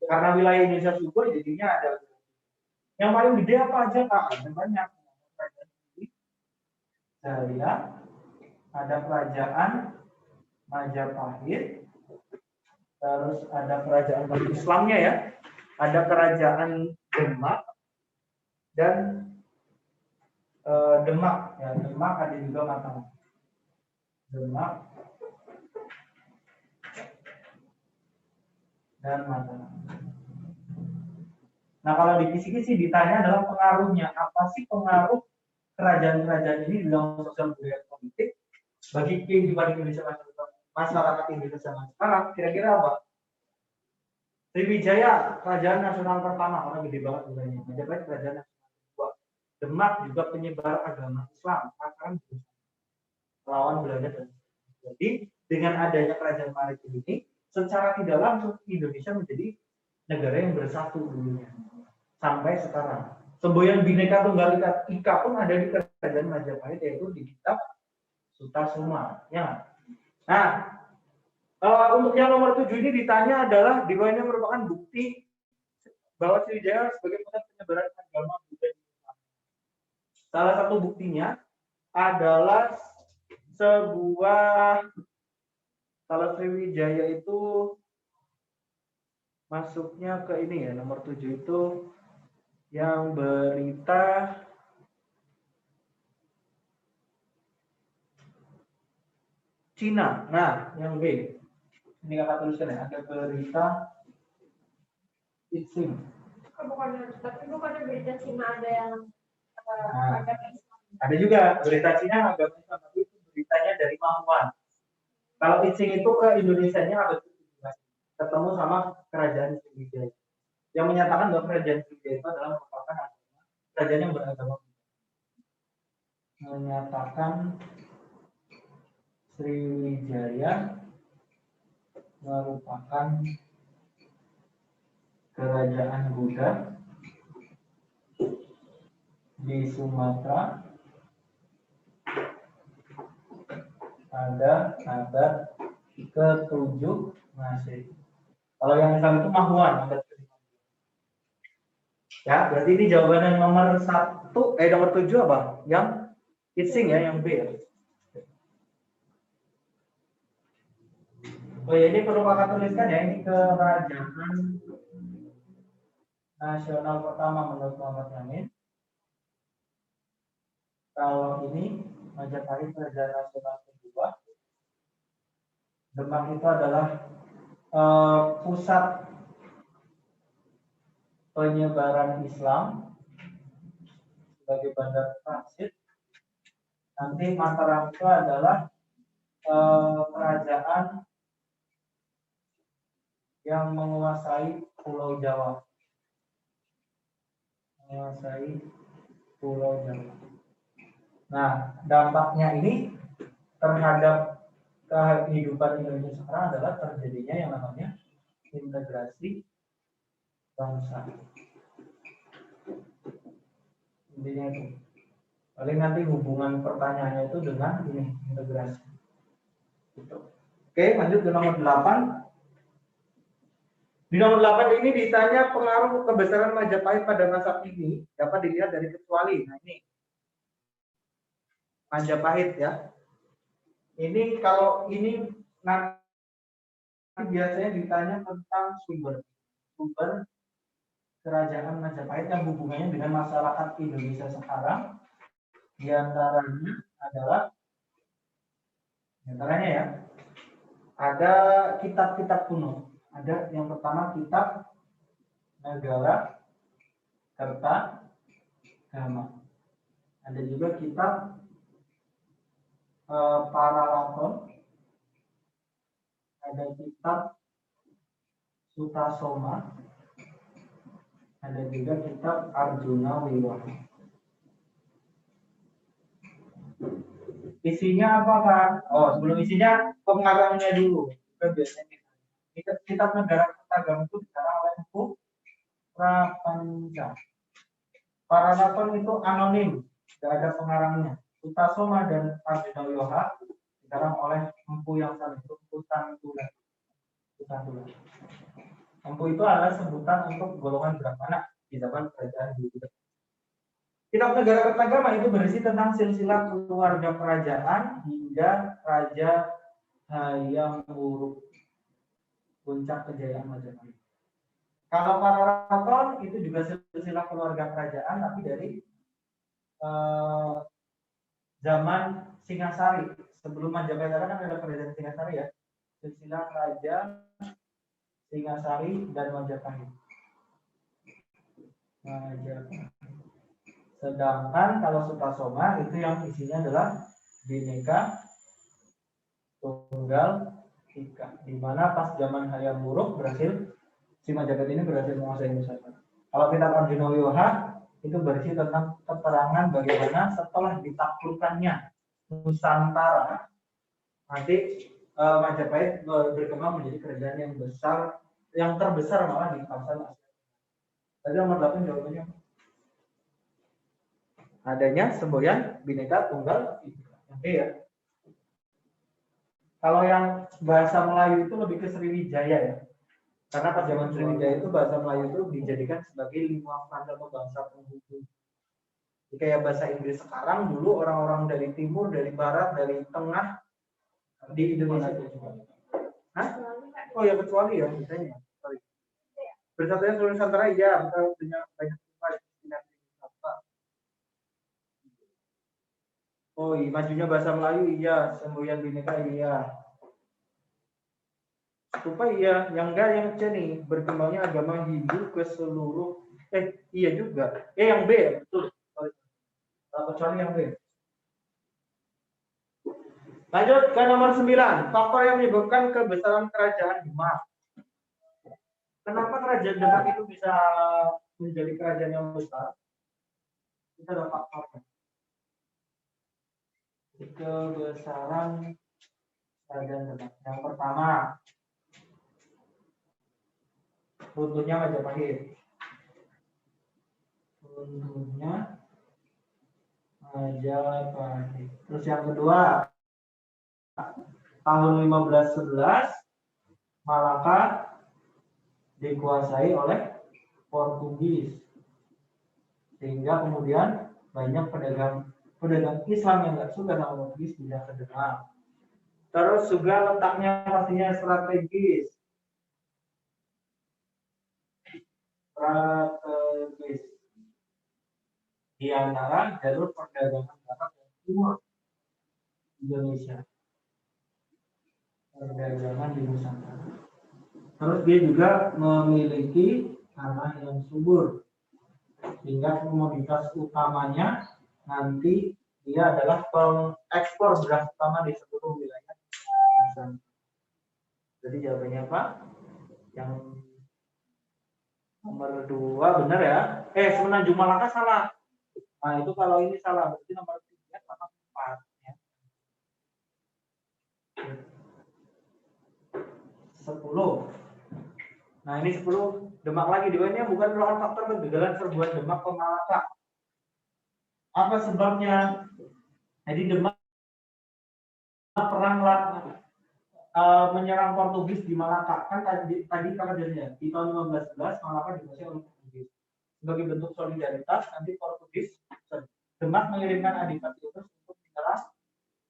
Karena wilayah Indonesia subur, jadinya ada. Yang paling gede apa aja Pak? Ada banyak. Saya lihat ada kerajaan Majapahit, terus ada kerajaan Islamnya ya, ada kerajaan Demak dan Demak ya, Demak ada juga Mataram. Demak dan Mataram. Nah kalau di kisi-kisi ditanya adalah pengaruhnya, apa sih pengaruh kerajaan-kerajaan ini dalam sosial budaya politik bagi kehidupan Indonesia masyarakat Indonesia sekarang? Kira-kira apa? Sriwijaya kerajaan nasional pertama, orang gede banget wilayahnya. Majapahit kerajaan nasional kedua. Demak juga penyebar agama Islam, akan melawan Belanda. Jadi dengan adanya kerajaan maritim ini, secara tidak langsung Indonesia menjadi negara yang bersatu dulunya sampai sekarang. Semboyan Bhinneka Tunggal Ika pun ada di kerajaan Majapahit, yaitu di kitab Sutasoma. Ya. Nah, untuk yang nomor 7 ini ditanya adalah di bawah ini merupakan bukti bahwa Sriwijaya sebagai pusat penyebaran agama Buddha. Salah satu buktinya adalah sebuah, kalau Sriwijaya itu masuknya ke ini ya, nomor 7 itu yang berita Cina. Nah, yang B. Ini kakak tuliskan ya, ada berita Itsing. Tapi bukannya berita Cina ada yang Nah, agama Islam. ada juga berita Cina agama Islam, tapi itu beritanya dari Mahuan. Kalau Itsing itu ke Indonesianya abad ke-17, ketemu sama kerajaan Sriwijaya. Yang menyatakan bahwa kerajaan Sriwijaya itu adalah merupakan kerajaan yang beragama. Menyatakan Sriwijaya merupakan kerajaan Buddha di Sumatera pada abad ke-7 Masehi. Kalau yang Islam itu Mahuan abad ke-5. Ya, berarti ini jawabannya nomor 1, nomor 7 apa? Yang Itsing ya, yang B ya. Oh ya, ini perlu kakak tuliskan ya, ini kerajaan nasional pertama menurut Muhammad Yamin. Kalau ini Majapahit kerajaan nasional kedua. Demak itu adalah pusat penyebaran Islam sebagai bandar transit. Nanti Mataram itu adalah kerajaan yang menguasai Pulau Jawa. Menguasai Pulau Jawa. Nah, dampaknya ini terhadap kehidupan Indonesia sekarang adalah terjadinya yang namanya integrasi bangsa. Intinya itu. Paling nanti hubungan pertanyaannya itu dengan ini integrasi. Gitu. Oke, lanjut ke nomor 8. Di nomor 8 ini ditanya pengaruh kebesaran Majapahit pada masa ini dapat dilihat dari kecuali. Nah ini Majapahit ya. Ini kalau ini nanti biasanya ditanya tentang sumber kerajaan Majapahit yang hubungannya dengan masyarakat Indonesia sekarang. Di antaranya ya, ada kitab-kitab kuno. Ada yang pertama kitab Negara Kertagama. Ada juga kitab Paralaton. Ada kitab Sutasoma. Ada juga kitab Arjuna Wiwaha. Isinya apa Pak? Oh, sebelum isinya pengalamannya dulu. Biasanya kitab Negara Kertagama itu dikarang oleh Empu Prapanca. Paralaton itu anonim, tidak ada pengarangnya. Sutasoma dan Arjuna Wiwaha dikarang oleh Empu yang sama, itu Empu Tantula. Empu itu adalah sebutan untuk golongan Brahmana di zaman kerajaan Buddha. Kitab Negara Kertagama itu berisi tentang silsilah keluarga kerajaan hingga Raja Hayam Wuruk, puncak kejayaan Majapahit. Kalau Paralaton itu juga silsilah keluarga kerajaan, tapi dari zaman Singasari. Sebelum Majapahit kan ada kerajaan Singasari ya. Silsilah Raja Singasari dan Majapahit. Sedangkan kalau Sutasoma itu yang isinya adalah Bhinneka Tunggal Ika, di mana pas zaman Hayam Wuruk berhasil si Majapahit ini berhasil menguasai Nusantara. Kalau kitab Arjuna Wiwaha itu berisi tentang keterangan bagaimana setelah ditaklukkannya Nusantara, nanti Majapahit berkembang menjadi kerajaan yang besar, yang terbesar malah di kawasan Asia. Tadi nomor 8 jawabannya adanya semboyan Bhinneka Tunggal Ika. Ya. Kalau yang bahasa Melayu itu lebih ke Sriwijaya ya. Karena pada zaman Sriwijaya itu bahasa Melayu itu dijadikan sebagai lima tanda bangsa penghubung. Jadi kayak bahasa Inggris sekarang, dulu orang-orang dari timur, dari barat, dari tengah di Indonesia juga. Hah? Oh ya kecuali ya misalnya. Bersatunya seluruh Nusantara ya, kita punya banyak Oh iya, majunya bahasa Melayu iya, semboyan Bhinneka iya. Stupa iya, yang enggak yang C nih, berkembangnya agama Hindu ke seluruh iya juga. Yang B ya, betul. Kecuali yang B. Lanjut ke nomor 9, faktor yang menyebabkan kebesaran kerajaan Demak. Kenapa kerajaan Demak itu bisa menjadi kerajaan yang besar? Kita ada faktornya. Kebesaran kerajaan Demak. Yang pertama, runtuhnya Majapahit. Runtuhnya Majapahit. Terus yang kedua, tahun 1511 Malaka dikuasai oleh Portugis. Sehingga kemudian banyak pedagang Islam yang nggak suka sama Portugis pindah ke Demak. Terus juga letaknya pastinya strategis. Di antara jalur perdagangan barat dan timur Indonesia. Perdagangan di Nusantara. Terus dia juga memiliki tanah yang subur. Sehingga komoditas utamanya nanti dia adalah pengekspor beras utama di seluruh wilayah Nusantara. Jadi jawabannya apa? Yang nomor 2 benar ya? Semenanjung Malaka salah. Nah itu kalau ini salah, berarti nomor 3 sama 4 ya. 10. Nah ini 10 Demak lagi, diwanya bukan merupakan faktor kegagalan serbuan Demak ke Malaka. Apa sebabnya? Jadi Demak perang menyerang Portugis di Malaka. Kan tadi kabarnya di tahun 1511 Malaka dikuasai oleh Portugis. Sebagai bentuk solidaritas, nanti Demak mengirimkan Adipati Yunus untuk menyerang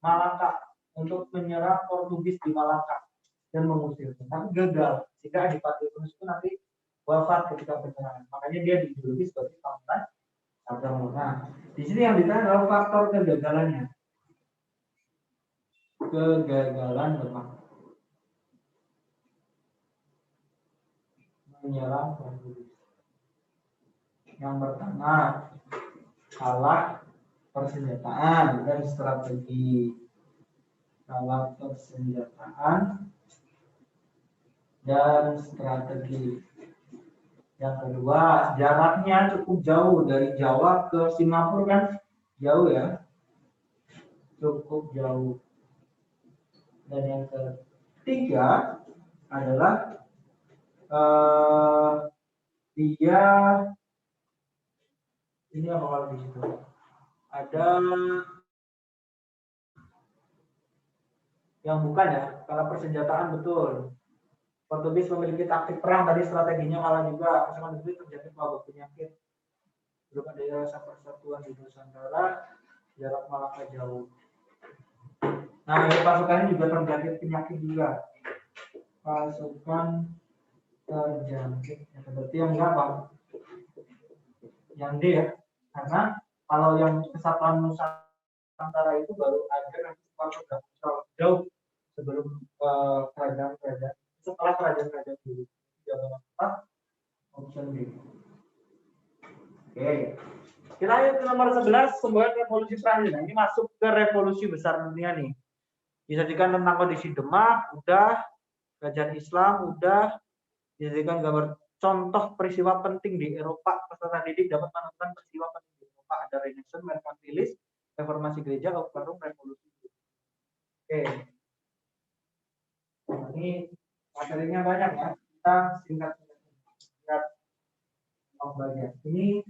Malaka, untuk menyerang Portugis di Malaka dan mengusir. Tapi gagal, sehingga Adipati Yunus itu nanti wafat ketika penyerangan. Makanya dia dijuluki sebagai Pangeran Agama. Nah, di sini yang ditanya adalah faktor kegagalannya. Kegagalan Demak menyerang Portugis. Yang pertama, kalah persenjataan dan strategi. Kalah persenjataan dan strategi. Yang kedua, jaraknya cukup jauh dari Jawa ke Singapura kan jauh ya, cukup jauh. Dan yang ketiga adalah dia ini apa kalau di situ ada yang bukan ya, kalau persenjataan betul. Portugis memiliki taktik perang, tadi strateginya kalah juga. Pasangan itu terjadi wabah penyakit. Belum ada rasa persatuan di Nusantara, jarak Malaka jauh. Nah, ini pasukannya juga terjangkit penyakit juga. Pasukan terjangkit. Berarti yang enggak Bang? Yang D ya. Karena kalau yang kesatuan Nusantara itu baru ada nanti pasukan jauh sebelum kerajaan-kerajaan. Setelah kerajaan-kerajaan dulu. Jawaban 4 option B. Oke. Kita lanjut ke nomor 11, pembuatan revolusi Prancis. Nah, ini masuk ke revolusi besar dunia nih. Disajikan tentang kondisi Demak, udah. Kerajaan Islam, udah. Disajikan gambar contoh peristiwa penting di Eropa. Peserta didik dapat menemukan peristiwa penting di Eropa. Ada Renaissance, Merkantilis, Reformasi Gereja, Baru Revolusi. Oke. Nah, ini materinya banyak ya. Kita singkat bagian. Ini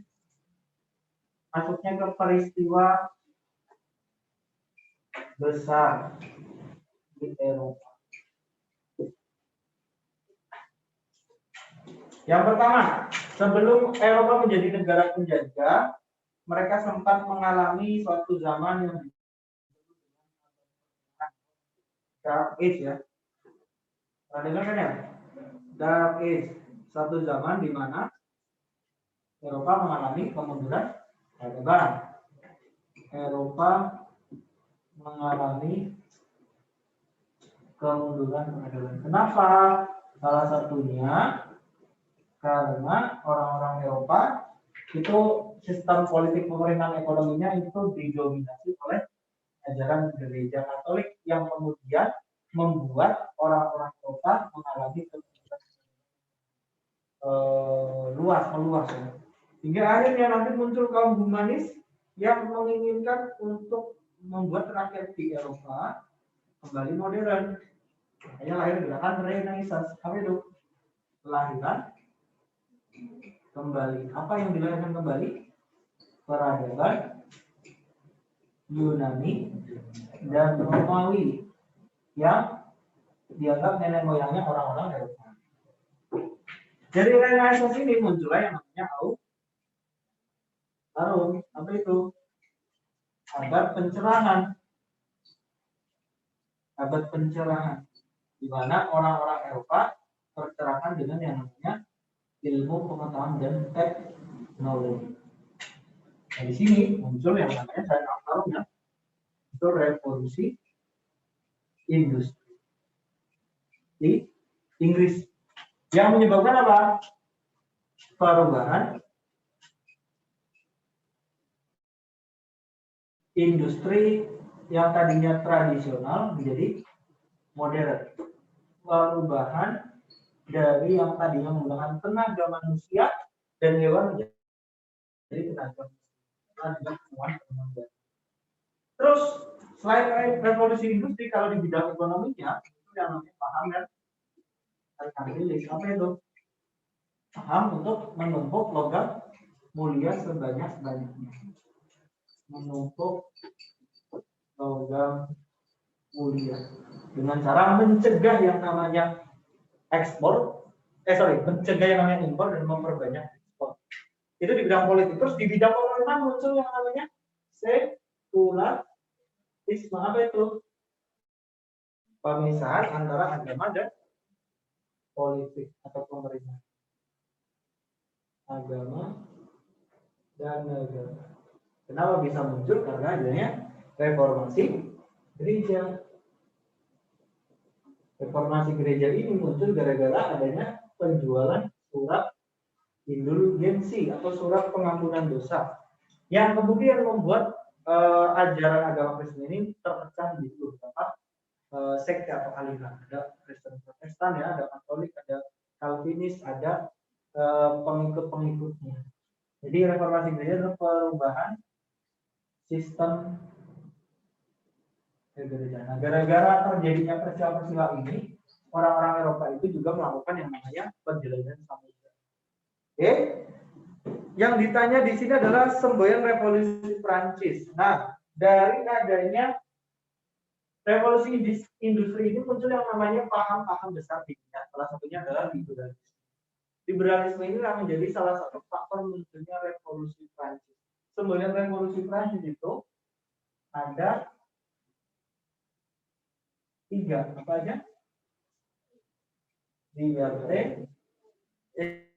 masuknya ke peristiwa besar di Eropa. Yang pertama, sebelum Eropa menjadi negara penjajah, mereka sempat mengalami suatu zaman yang Dark Age ya. Pernah dengar kan ya? Dark Age, satu zaman di mana Eropa mengalami kemunduran peradaban. Eropa mengalami kemunduran peradaban. Kenapa? Salah satunya karena orang-orang Eropa itu sistem politik pemerintahan ekonominya itu didominasi oleh ajaran gereja Katolik yang kemudian membuat orang-orang Eropa mengalami kemunduran meluas ya. Hingga akhirnya nanti muncul kaum humanis yang menginginkan untuk membuat rakyat di Eropa kembali modern. Makanya lahir gerakan Renaissance. Apa itu? Kelahiran kembali. Apa yang dilahirkan kembali? Peradaban Yunani dan Romawi yang dianggap nenek moyangnya orang-orang Eropa. Jadi Renaissance ini muncullah yang namanya apa itu? Abad pencerahan. Abad pencerahan, di mana orang-orang Eropa tercerahkan dengan yang namanya ilmu pengetahuan dan teknologi. Nah, di sini muncul yang namanya saya taruhnya itu revolusi industri di Inggris yang menyebabkan apa? Perubahan industri yang tadinya tradisional menjadi modern. Perubahan dari yang tadinya menggunakan tenaga manusia dan hewan menjadi tenaga manusia. Terus selain revolusi industri, kalau di bidang ekonominya itu yang namanya paham dan merkantilis. Apa itu? Paham untuk menumpuk logam mulia sebanyak-banyaknya. Menumpuk logam mulia dengan cara mencegah yang namanya mencegah yang namanya impor dan memperbanyak ekspor. Itu di bidang politik. Terus di bidang pemerintahan muncul yang namanya sekularisme. Apa itu? Pemisahan antara agama dan politik atau pemerintah. Agama dan negara. Kenapa bisa muncul? Karena adanya reformasi gereja. Reformasi gereja ini muncul gara-gara adanya penjualan surat indulgensi atau surat pengampunan dosa yang kemudian membuat ajaran agama Kristen ini terpecah di beberapa sekte atau aliran. Ada Kristen Protestan ya, ada Katolik, ada Calvinis, ada pengikut-pengikutnya. Jadi reformasi gereja adalah perubahan sistem gereja. Nah, gara-gara terjadinya peristiwa-peristiwa ini, orang-orang Eropa itu juga melakukan yang namanya penjelajahan samudra. Oke, yang ditanya di sini adalah semboyan revolusi Prancis. Nah, dari adanya revolusi industri ini muncul yang namanya paham-paham besar di dunia. Salah satunya adalah liberalisme. Liberalisme ini menjadi salah satu faktor munculnya revolusi Prancis. Semboyan revolusi Prancis itu ada 3, apa aja? Liberté,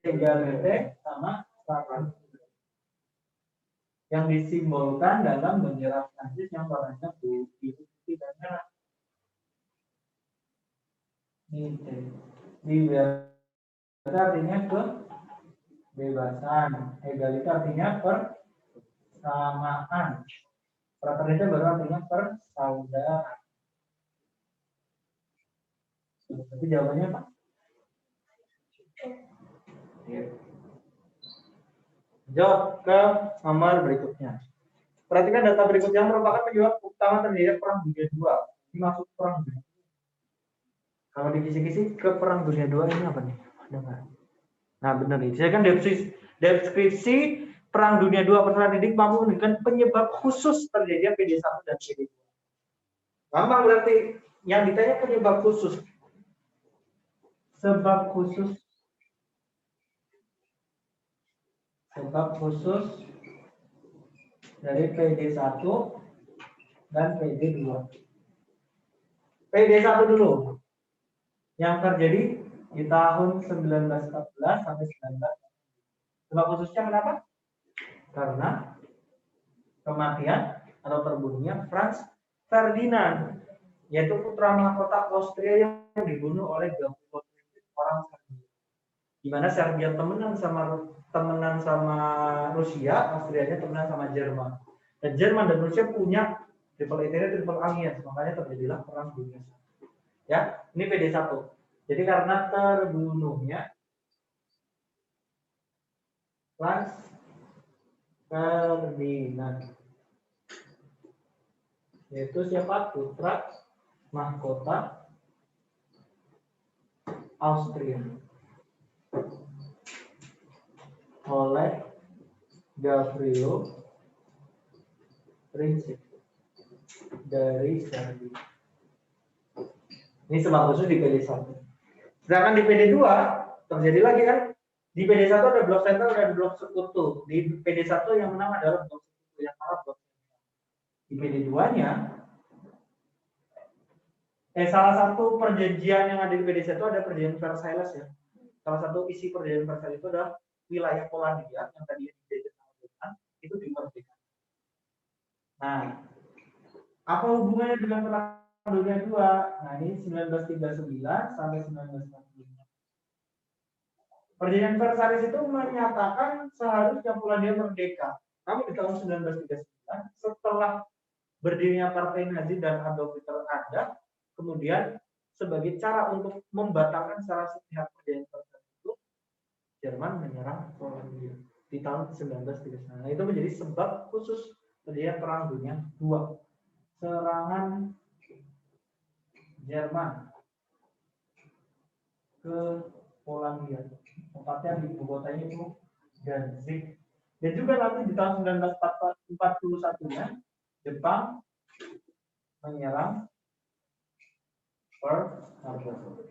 égalité, sama fraternité. Yang disimbolkan dalam bendera Prancis yang warnanya biru, putih, dan merah. Liberté artinya kebebasan, égalité artinya persamaan, fraternité baru artinya persaudaraan. Tapi jawabannya apa? Jawab ke nomor berikutnya. Perhatikan data berikutnya merupakan penyebab utama terjadinya Perang Dunia II. Ini maksud Perang Dunia. Kalau di kisi-kisi ke Perang Dunia II ini apa nih? Ada nggak? Nah benar nih. Saya kan deskripsi Perang Dunia II peserta didik mampu menunjukkan penyebab khusus terjadinya PD1 dan PD2. Gampang berarti yang ditanya penyebab khusus. Sebab khusus dari PD1 dan PD2. PD1 dulu. Yang terjadi di tahun 1914 sampai 19. Sebab khususnya kenapa? Karena kematian atau terbunuhnya Franz Ferdinand, yaitu putra mahkota Austria yang dibunuh oleh orang Serbia. Di mana Serbia temenan sama Rusia, Austrianya temenan sama Jerman. Dan Jerman dan Rusia punya triple alliance, makanya terjadilah perang dunia. Ya, ini PD1. Jadi karena terbunuhnya Franz Ferdinand, yaitu siapa? Putra mahkota Austria oleh Gavrilo Princip dari Serbia. Ini sebab khusus di PD1. Sedangkan di PD2 terjadi lagi kan, di PD1 ada blok sentral dan blok sekutu. Di PD1 yang menang adalah blok sekutu, yang kalah blok sentral. Di PD2-nya salah satu perjanjian yang ada di PD1 ada perjanjian Versailles ya. Salah satu isi perjanjian Versailles itu adalah wilayah Polandia yang tadi dijajah sama Jerman itu dimerdekakan. Nah, apa hubungannya dengan Perang Dunia II? Nah, ini 1939 sampai 1945. Perjanjian Versailles itu menyatakan seharusnya Polandia merdeka. Namun di tahun 1939 setelah berdirinya Partai Nazi dan Adolf Hitler ada, kemudian sebagai cara untuk membatalkan secara sepihak perjanjian Versailles itu, Jerman menyerang Polandia di tahun 1939. Nah, itu menjadi sebab khusus terjadinya Perang Dunia II. Serangan Jerman ke Polandia, tempatnya di ibu kotanya itu Danzig. Dan juga nanti di tahun 1941-nya Jepang menyerang Pearl Harbor.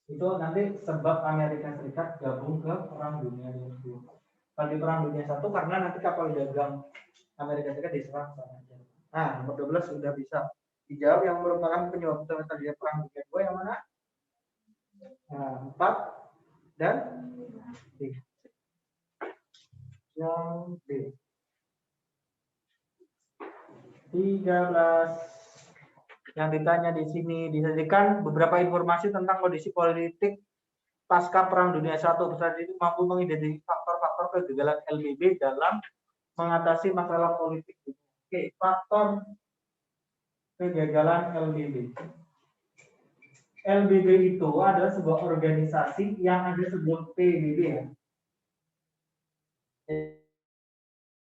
Itu nanti sebab Amerika Serikat gabung ke Perang Dunia II. Kalau di Perang Dunia I karena nanti kapal dagang Amerika Serikat diserang sama Jerman. Nah, nomor 12 sudah bisa dijawab. Yang merupakan penyebab utama terjadi Perang Dunia II yang mana? Nah, 4 dan 3. Yang B. 13. Yang ditanya di sini disajikan beberapa informasi tentang kondisi politik pasca Perang Dunia I. Peserta itu mampu mengidentifikasi faktor-faktor kegagalan LBB dalam mengatasi masalah politik. Oke, faktor kegagalan LBB. LBB itu adalah sebuah organisasi yang ada sebelum PBB ya.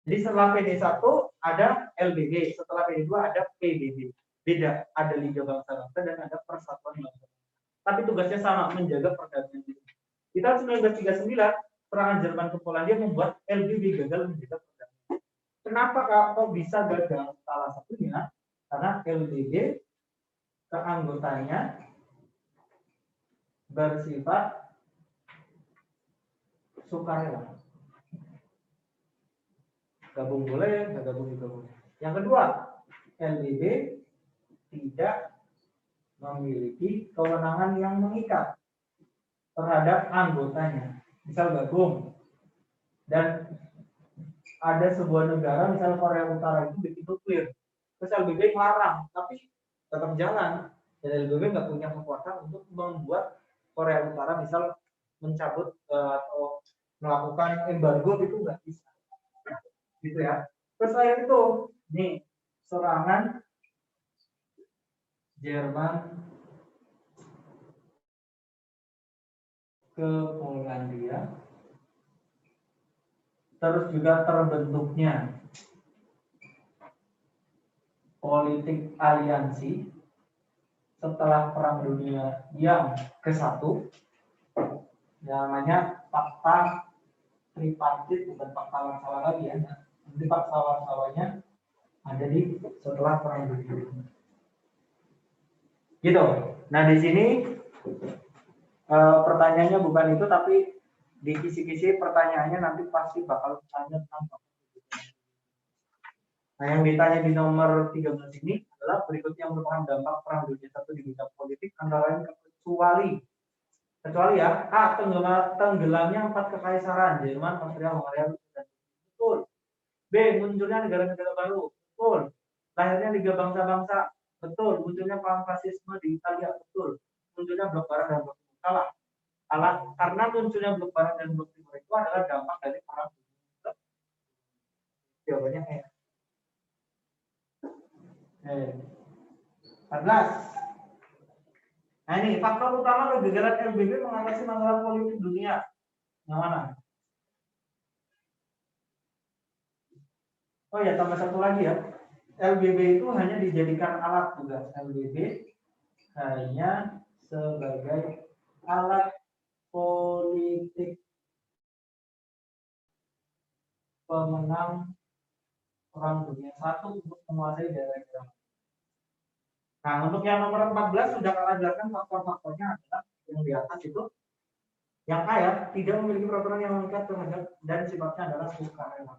Jadi setelah PD1 ada LBB, setelah PD2 ada PBB. Beda, ada Liga Bangsa-Bangsa dan ada Persatuan Bangsa. Tapi tugasnya sama, menjaga perdamaian. Di tahun 1939, serangan Jerman ke Polandia membuat LBB gagal menjaga perdamaian. Kenapa kok bisa gagal? Salah satunya karena LBB keanggotanya bersifat sukarela. Gabung boleh, nggak gabung juga boleh. Yang kedua, LBB tidak memiliki kewenangan yang mengikat terhadap anggotanya. Misal gabung dan ada sebuah negara, misal Korea Utara itu bikin nuklir, terus LBB larang, tapi tetap jalan. Dan LBB nggak punya kekuatan untuk membuat Korea Utara misal mencabut atau melakukan embargo, itu nggak bisa. Gitu ya. Terus selain itu, nih serangan Jerman ke Polandia, terus juga terbentuknya politik aliansi setelah Perang Dunia yang ke-1, namanya Fakta Tripartit, bukan Fakta Warsawa lagi ya. Nanti Fakta Warsawanya ada di setelah Perang Dunia. Gitu. Nah di sini pertanyaannya bukan itu, tapi di kisi-kisi pertanyaannya nanti pasti bakal tanya tentang. Nah yang ditanya di nomor 13 ini adalah berikutnya merupakan dampak Perang Dunia I di bidang politik antara lain kecuali ya tenggelamnya 4 kekaisaran Jerman, Austria, Hungaria, dan betul. B munculnya negara-negara baru, betul. Lahirnya Liga Bangsa-Bangsa, betul. Munculnya paham fasisme di Italia, betul. Munculnya blok barat dan blok timur, salah. Karena munculnya blok barat dan blok timur itu adalah dampak dari perang dunia. Jawabannya E. 14. Nah ini faktor utama kegagalan LBB mengatasi masalah politik dunia. Yang mana? Oh ya, tambah satu lagi ya. LBB itu hanya dijadikan alat juga. LBB hanya sebagai alat politik pemenang Perang Dunia I untuk menguasai daerah-daerah. Nah, untuk yang nomor 14 sudah kita jelaskan faktor-faktornya adalah yang di atas itu. Yang kaya tidak memiliki peraturan yang mengikat terhadap dan sifatnya adalah sukarela.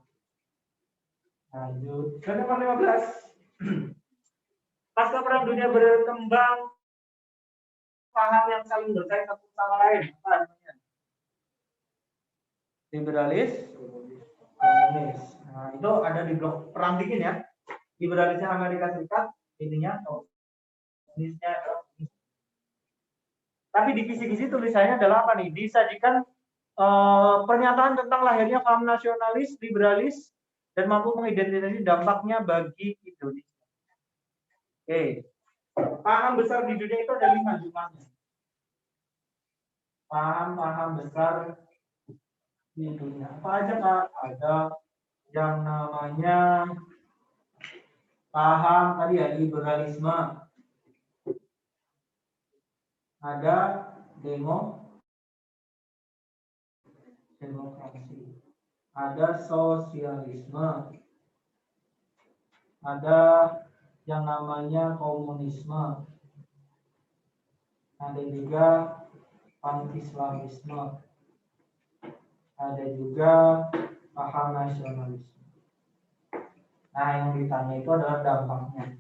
Lanjut ke nomor 15. Pasca Perang Dunia berkembang paham yang saling bersaing satu sama lain. Apa namanya? Liberalis, komunis. Nah, itu ada di blok perang dingin ya. Liberalisnya Amerika Serikat, ininya komunisnya. Tapi di kisi-kisi tulisannya adalah apa nih? Disajikan pernyataan tentang lahirnya paham nasionalis, liberalis, dan mampu mengidentifikasi dampaknya bagi Indonesia. Oke. Paham besar di dunia itu ada 5 jumlahnya. Paham besar di dunia. Apa aja Kak? Ada yang namanya paham tadi ya, liberalisme. Ada demokrasi. Ada sosialisme. Ada yang namanya komunisme. Ada juga pan-islamisme. Ada juga paham nasionalisme. Nah, yang ditanya itu adalah dampaknya.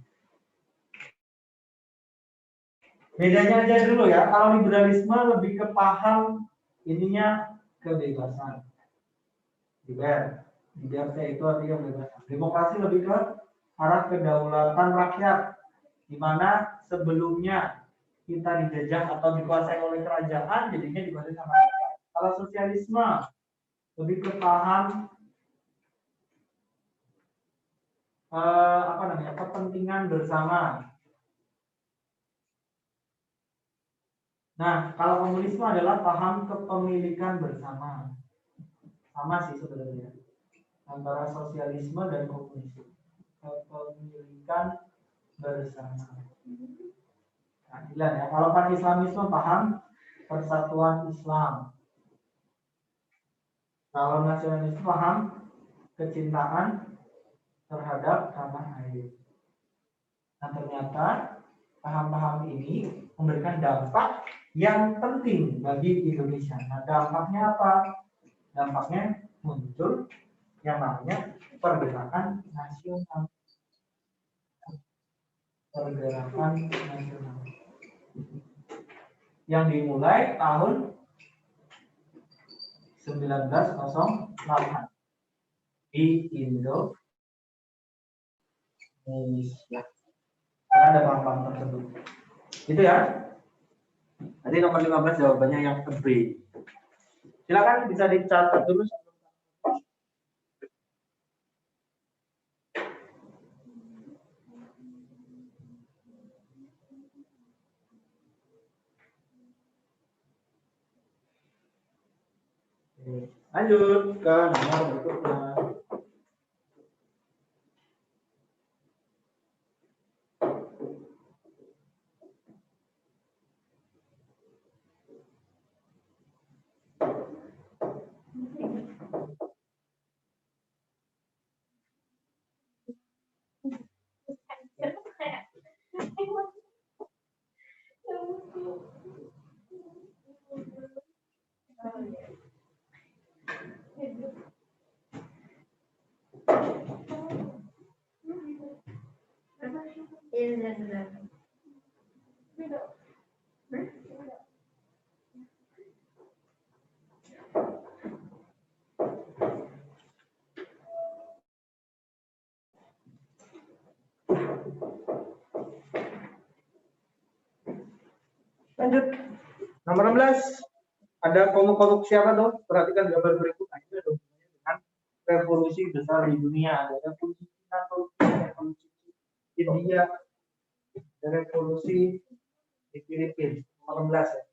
Bedanya aja dulu ya. Kalau liberalisme lebih ke paham ininya kebebasan. Liber itu artinya kebebasan. Demokrasi lebih ke arah kedaulatan rakyat, di mana sebelumnya kita dijajah atau dikuasai oleh kerajaan, jadinya dikuasai sama rakyat. Kalau sosialisme lebih ke paham kepentingan bersama. Nah, kalau komunisme adalah paham kepemilikan bersama. Sama sih sebenarnya antara sosialisme dan komunisme. Kepemilikan bersama. Keadilan ya. Kalau pan-islamisme paham persatuan Islam. Kalau nasionalisme paham kecintaan terhadap tanah air. Nah, ternyata paham-paham ini memberikan dampak yang penting bagi Indonesia. Nah, dampaknya apa? Dampaknya muncul yang namanya pergerakan nasional. Pergerakan nasional yang dimulai tahun 1908 di Indonesia. Karena ada paham-paham tersebut. Itu ya. Nanti nomor 15 jawabannya yang B. Silakan bisa dicatat dulu. Lanjut ke nomor berikutnya. Lanjut. Nomor 16. Ada kelompok siapa tuh? Perhatikan gambar berikut. Nah, ini ada hubungannya dengan revolusi besar di dunia. Ada revolusi Cina, revolusi India, ada revolusi di Filipina. Nomor 16 ya.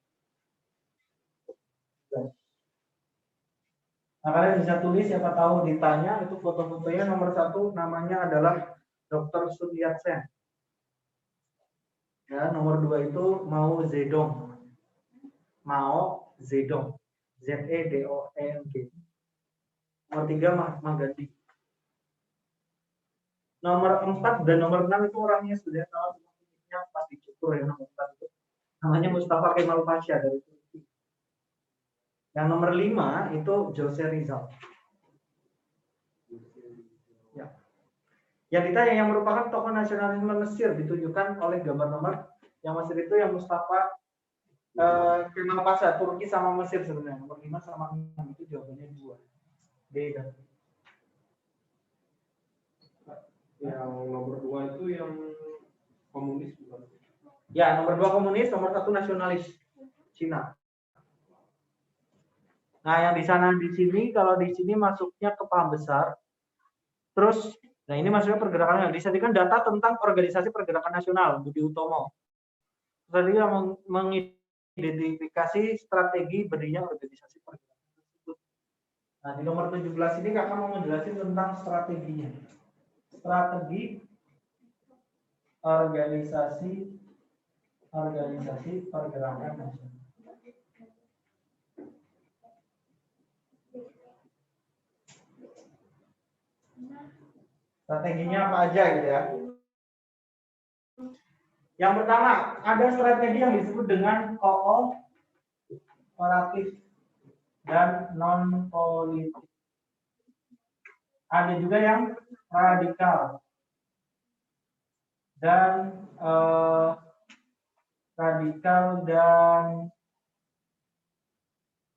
Nah, kalian bisa tulis, siapa tahu ditanya, itu foto-fotonya. Nomor 1 namanya adalah Dr. Sun Yat-sen. Ya, nomor 2 itu Mao Zedong. Mao Zedong. Z-E-D-O-E-N-G. Nomor 3 Mahatma Gandhi. Nomor 4 dan nomor 6 itu orangnya sudah tahu, pasti cukur ya, nomor 4 itu. Namanya Mustafa Kemal Pasha dari Turki. Yang nomor 5 itu Jose Rizal. Ya. Yang ditanya yang merupakan tokoh nasionalisme Mesir ditunjukkan oleh gambar nomor yang Mesir itu yang Mustafa Kemal Pasha, Turki sama Mesir sebenarnya. Nomor 5 sama 6 itu jawabannya 2. Beda. Yang nomor 2 itu yang komunis bukan? Ya, nomor 2 komunis, nomor 1 nasionalis Cina. Nah, yang di sana di sini, kalau di sini masuknya ke paham besar. Terus, nah ini masuknya pergerakannya. Disediakan data tentang organisasi pergerakan nasional, Budi Utomo. Tadi yang mengidentifikasi strategi berdirinya organisasi pergerakan tersebut. Nah, di nomor 17 ini kakak mau menjelaskan tentang strateginya. Strategi organisasi pergerakan nasional. Strateginya apa aja gitu ya. Yang pertama, ada strategi yang disebut dengan kooperatif dan non politik. Ada juga yang radikal dan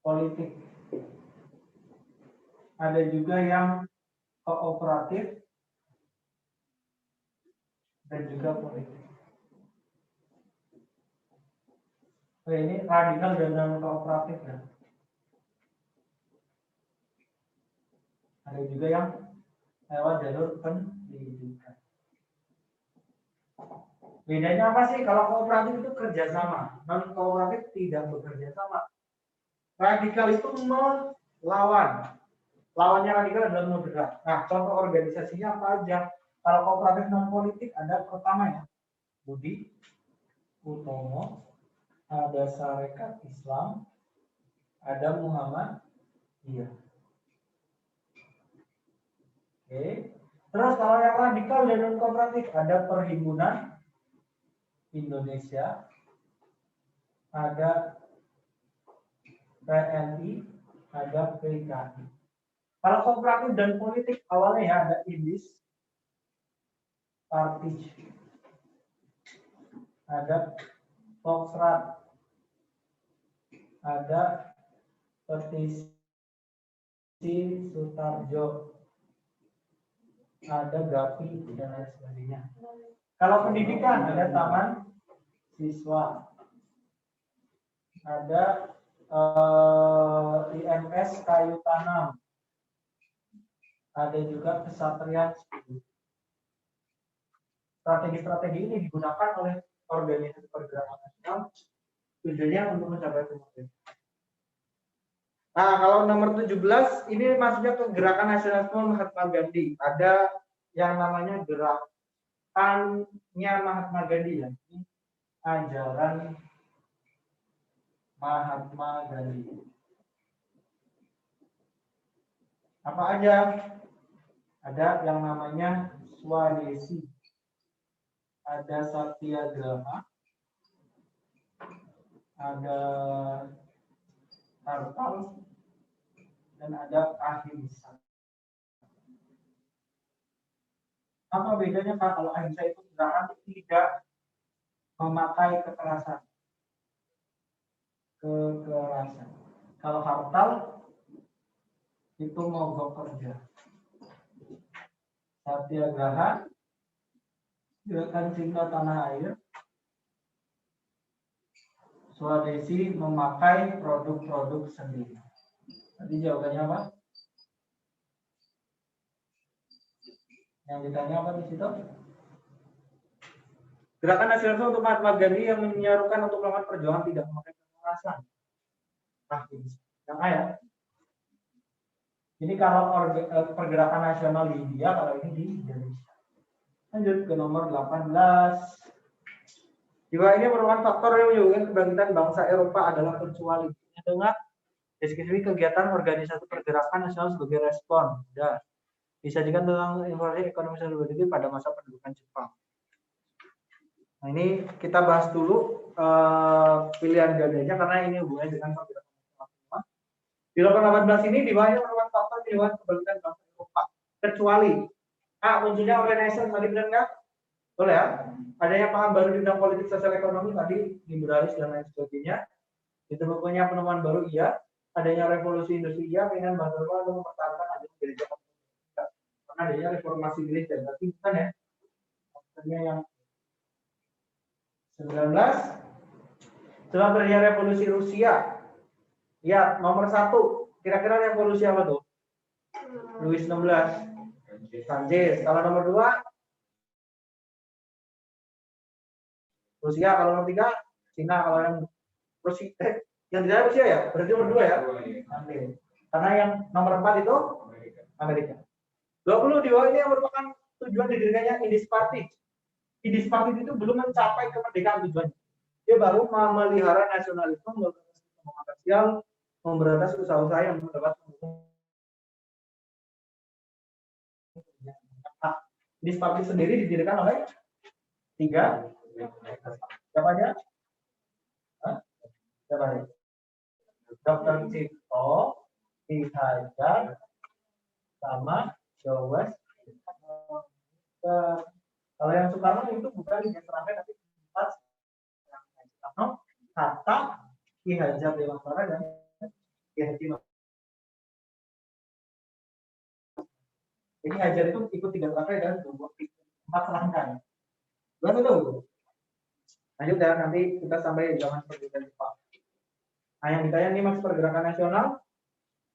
politik. Ada juga yang kooperatif dan juga politik. Oh, ini radikal dan non kooperatif ya. Ada juga yang lewat jalur pendidikan. Bedanya apa sih? Kalau kooperatif itu kerjasama, non kooperatif tidak bekerja sama. Radikal itu melawan. Lawannya radikal adalah moderat. Nah, contoh organisasinya apa aja? Kalau kooperatif non politik ada pertama ya, Budi Utomo, ada Sarekat Islam, ada Muhammadiyah. Oke. Terus kalau yang radikal dan non kooperatif ada Perhimpunan Indonesia, ada PNI, ada PKI. Kalau kooperatif dan politik awalnya ya ada IBIS, Partij, ada Foxtrot, ada Petisi Sutarjo, ada GAPI dan lain sebagainya. Kalau pendidikan ada Taman Siswa, ada IMS Kayu Tanam, ada juga Kesatria. Strategi-strategi ini digunakan oleh organisasi pergerakan nasional tujuannya untuk mencapai tujuan. Nah, kalau nomor 17 ini maksudnya ke gerakan nasionalisme Mahatma Gandhi. Ada yang namanya gerakannya Mahatma Gandhi ya. Ini ajaran Mahatma Gandhi. Apa aja? Ada yang namanya Swadesi, ada Satyagraha, ada Hartal, dan ada Ahimsa. Apa bedanya Pak? Kalau Ahimsa itu gerakan tidak memakai kekerasan. Kalau Hartal itu mogok kerja. Satyagraha Gerakan Cinta Tanah Air. Swadesi memakai produk-produk sendiri. Tadi jawabannya apa? Yang ditanya apa di situ? Gerakan nasional untuk Mahatma Gandhi yang menyerukan untuk melakukan perjuangan tidak memakai kekerasan. Nah, ini yang A ya. Ini kalau pergerakan nasional di India, kalau ini di Indonesia. Lanjut ke nomor 18. Juga ini merupakan faktor yang menyebabkan kebangkitan bangsa Eropa adalah kecuali. Dengan deskripsi kegiatan organisasi pergerakan nasional sebagai respon. Sudah. Disajikan tentang informasi ekonomi dan politik pada masa pendudukan Jepang. Nah, ini kita bahas dulu pilihan gandanya karena ini hubungannya dengan pergerakan nasional. Di nomor 18 ini di bawahnya merupakan faktor penyebab kebangkitan bangsa Eropa. Kecuali munculnya organisasi tadi benar nggak? Boleh ya? Adanya paham baru di bidang politik, sosial, ekonomi tadi, liberalis dan lain sebagainya. Ditemukannya penemuan baru iya. Adanya revolusi industri iya. Pengen bantu untuk mempertahankan adanya gereja. Karena adanya reformasi gereja. Tapi bukan ya? Maksudnya yang 19. Setelah terjadi revolusi Rusia. Ya, nomor 1. Kira-kira revolusi apa tuh? Louis 16. Sanchez. Kalau nomor 2. Rusia. Kalau nomor 3. Cina. Kalau yang Rusia, yang tidak Rusia ya? Berarti nomor 2 ya? Oke. Karena yang nomor 4 itu Amerika. 20 di bawah ini yang merupakan tujuan didirikannya Indies Party. Indies Party itu belum mencapai kemerdekaan tujuannya. Dia baru memelihara nasionalisme, membangun sosial, memberantas usaha-usaha yang mendapat Indies Party sendiri didirikan oleh 3. Siapa aja? Siapa aja? Dr. Cipto, Ki Hajar, sama Jowes. Kalau yang Soekarno itu bukan yang terakhir tapi 4. Soekarno, Hatta, Ki Hajar Dewantara dan Ki Haji. Jadi Hajar itu ikut 3 terakhir dan 4 serangkaian. Betul itu. Lanjut ya, nanti kita sampai zaman pergerakan Jepang. Nah, yang ditanya ini maksud pergerakan nasional.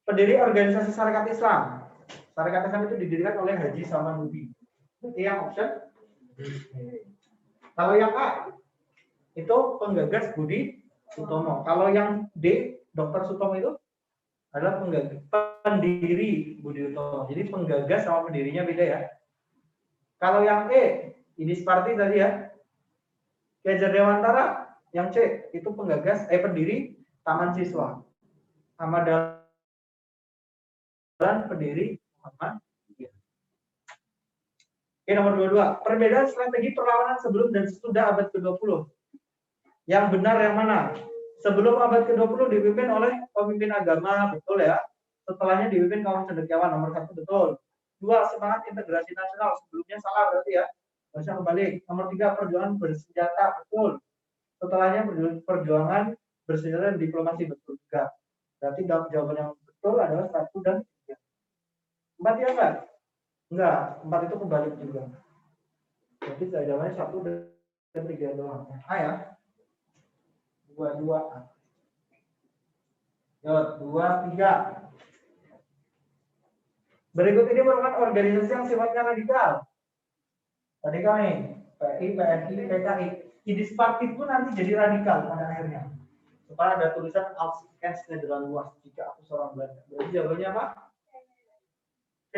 Pendiri organisasi Sarekat Islam. Sarekat Islam itu didirikan oleh Haji Samanuddin. Ini yang option. Kalau yang A, itu penggagas Budi Utomo. Kalau yang D, Dr. Sutomo itu adalah pendiri Budi Utomo. Jadi penggagas sama pendirinya beda ya. Kalau yang E, Indies Party tadi ya, Ki Hajar Dewantara. Yang C, itu penggagas, pendiri Taman Siswa. Ahmad Dahlan pendiri Muhammadiyah. Oke, nomor 22. Perbedaan strategi perlawanan sebelum dan sesudah abad ke-20. Yang benar yang mana? Sebelum abad ke-20 dipimpin oleh pemimpin agama, betul ya. Setelahnya dipimpin kaum cendekiawan, nomor 1 betul. 2. Semangat integrasi nasional, sebelumnya salah berarti ya. Harusnya kembali. Nomor 3. Perjuangan bersenjata, betul. Setelahnya perjuangan bersenjata dan diplomasi, betul juga. Berarti jawaban yang betul adalah 1 dan 3. 4 ya enggak? Enggak, 4 itu kebalik juga. Jadi jawabannya 1 dan 3 doang. A ya. 2 A. Yuk, 2 3. Berikut ini merupakan organisasi yang sifatnya radikal. Tadi kami PI, PNI, PKI. Indies Party pun nanti jadi radikal pada akhirnya. Supaya ada tulisan Alsikens Nederland luas jika aku seorang Belanda. Berarti jawabannya apa? C.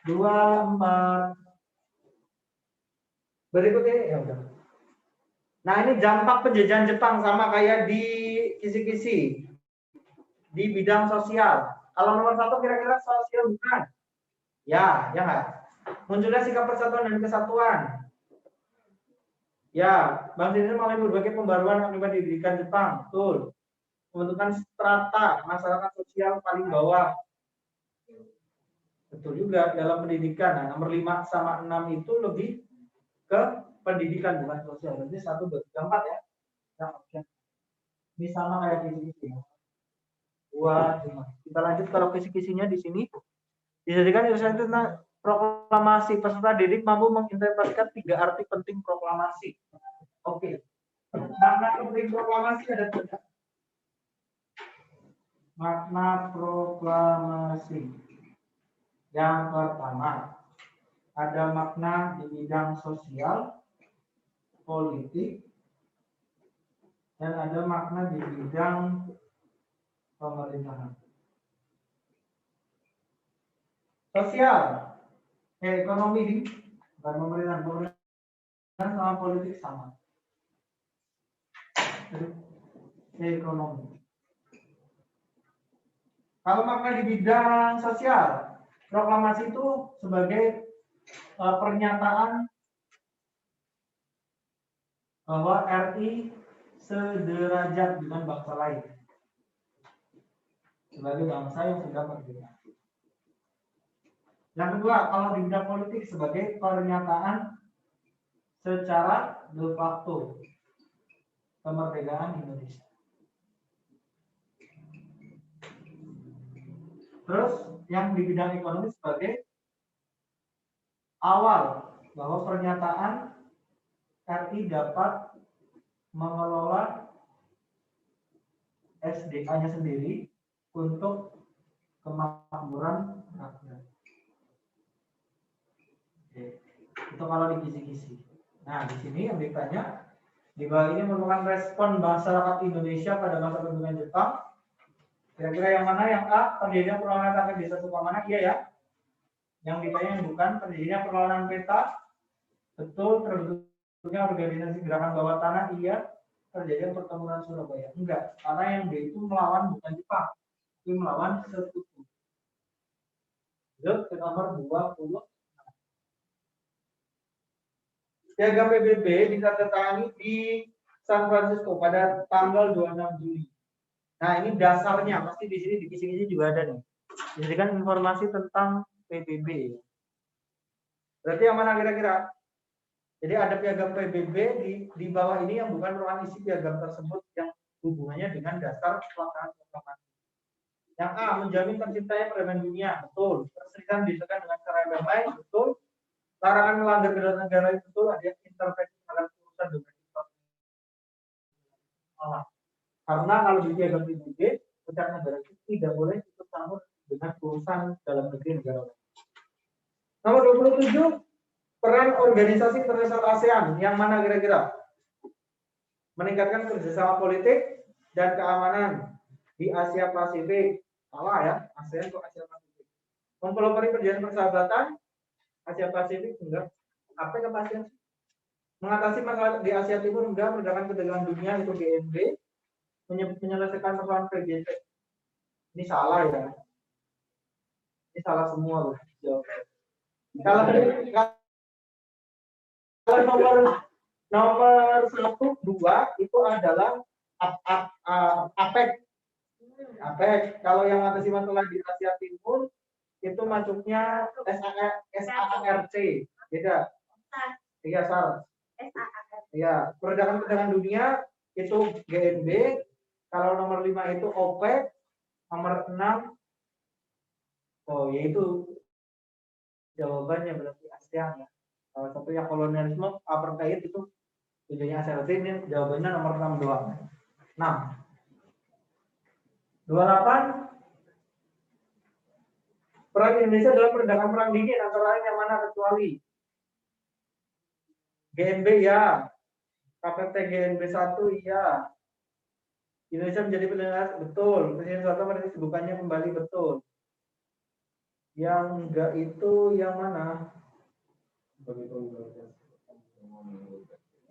2 4. Berikut ini ya udah. Nah, ini dampak penjajahan Jepang sama kayak di kisi-kisi di bidang sosial. Kalau nomor 1 kira-kira sosial bukan? Ya, ya nggak? Munculnya sikap persatuan dan kesatuan. Ya, bangsa Indonesia mengalami berbagai pembaruan akibat didirikan Jepang, betul. Pembentukan strata masyarakat sosial paling bawah. Betul juga dalam pendidikan. Nah, nomor 5 sama 6 itu lebih ke pendidikan bukan sosial. Berarti 1 2 3 4 ya. Nah, ini sama kayak kisi-kisi. 2 5. Kita lanjut kalau kisi-kisinya di sini. Dijadikan ilustrasi tentang Proklamasi. Peserta didik mampu menginterpretasikan 3 arti penting proklamasi. Oke. Makna penting proklamasi ada 3. Makna proklamasi. Yang pertama, ada makna di bidang sosial, politik, dan ada makna di bidang pemerintahan. Sosial, ekonomi, bukan pemerintahan sama politik sama. Ekonomi. Kalau makna di bidang sosial, proklamasi itu sebagai pernyataan bahwa RI sederajat dengan bangsa lain sebagai bangsa yang sudah merdeka. Yang kedua, kalau di bidang politik sebagai pernyataan secara de facto kemerdekaan Indonesia. Terus yang di bidang ekonomi sebagai awal bahwa pernyataan RI dapat mengelola SDA-nya sendiri untuk kemakmuran rakyat. Oke. Itu kalau di kisi-kisi. Nah, di sini yang ditanya di bawah ini merupakan respon masyarakat Indonesia pada masa pemerintahan Jepang. Kira-kira yang mana? Yang A, terjadinya perlawanan rakyat desa Sukamana, iya ya. Yang ditanya yang bukan, terjadinya perlawanan peta, betul. Terbentuknya organisasi gerakan bawah tanah, iya. Terjadinya pertempuran Surabaya, enggak. Karena yang D itu melawan bukan Jepang, itu melawan sekutu. Ke nomor 20. Piagam PBB ditandatangani di San Francisco pada tanggal 26 Juli. Nah, ini dasarnya, pasti di sini di kisi-kisi juga ada nih. Dijadikan informasi tentang PBB. Berarti yang mana kira-kira? Jadi ada piagam PBB di bawah ini yang bukan merupakan isi piagam tersebut yang hubungannya dengan dasar pelaksanaan proklamasi. Yang A, menjamin terciptanya perdamaian dunia, betul. Perselisihan diselesaikan dengan cara damai, betul. Larangan melanggar kedaulatan negara, betul. Ada intervensi terhadap urusan domestik. Karena kalau di piagam PBB, setiap negara itu tidak boleh ikut campur dengan urusan dalam negeri negara lain. Nomor 27, peran organisasi internasional ASEAN. Yang mana kira-kira? Meningkatkan kerjasama politik dan keamanan di Asia Pasifik. Salah ya, ASEAN kok Asia Pasifik. Mempelopori perjanjian persahabatan Asia Pasifik enggak. Apa ke ASEAN? Mengatasi masalah di Asia Timur enggak. Meredakan ketegangan dunia itu GNB. Menyelesaikan persoalan PJT. Ini salah ya. Ini salah semua loh. Kalau nomor 1, 2 itu adalah APEC. APEC. Kalau yang atasi masalah di Asia Timur itu masuknya SAARC. Beda. Iya, SAR. Iya, peredakan ketegangan dunia itu GNB. Kalau nomor 5 itu OPEC. Nomor 6 yaitu jawabannya berarti ASEAN ya. Salah satunya kolonialisme, apartheid itu tujuannya ASEAN. Ini jawabannya nomor 6 doang. 6. 28. Peran Indonesia dalam peredakan perang dingin antara lain yang mana kecuali GNB ya, KPT GNB 1 iya. Indonesia menjadi pendengar betul. Presiden Soeharto merintis bukannya kembali betul. Yang enggak itu yang mana?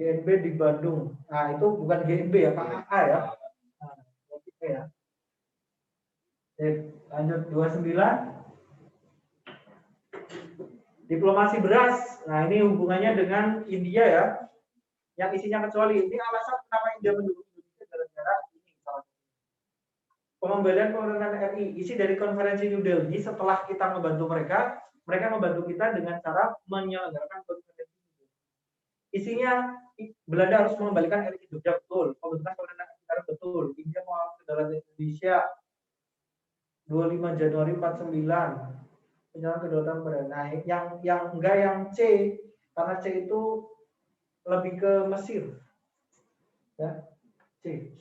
GNB di Bandung. Nah, itu bukan GNB ya, KAA ya. Nah, ya. Lanjut 29. Diplomasi beras. Nah, ini hubungannya dengan India ya. Yang isinya kecuali. Ini alasan kenapa India mendukung Indonesia gara-gara ini. Pengembalian pemerintahan RI. Isi dari konferensi New Delhi setelah kita membantu mereka membantu kita dengan cara menyelenggarakan konferensi. Isinya Belanda harus mengembalikan RI Jogja betul. Pembentukan pemerintahan negara betul. India mau kedaulatan Indonesia 25 Januari 49. Penyerahan kedaulatan perairan. Nah, yang enggak yang C, karena C itu lebih ke Mesir. Ya, C.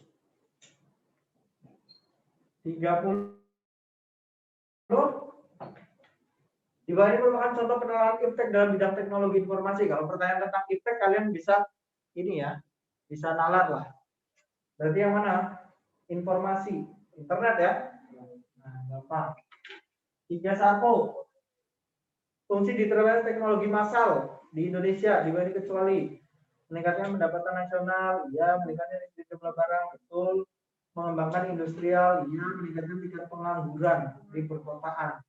30. Di bawah ini merupakan contoh penerapan iptek dalam bidang teknologi informasi. Kalau pertanyaan tentang iptek kalian bisa ini ya, bisa nalar lah. Berarti yang mana? Informasi, internet ya. Nah, gampang. 31. Fungsi diterapkan teknologi massal di Indonesia di bawah ini kecuali meningkatkan pendapatan nasional, ya, meningkatkan jumlah barang, betul. Mengembangkan industrial, ya, meningkatkan tingkat pengangguran di perkotaan.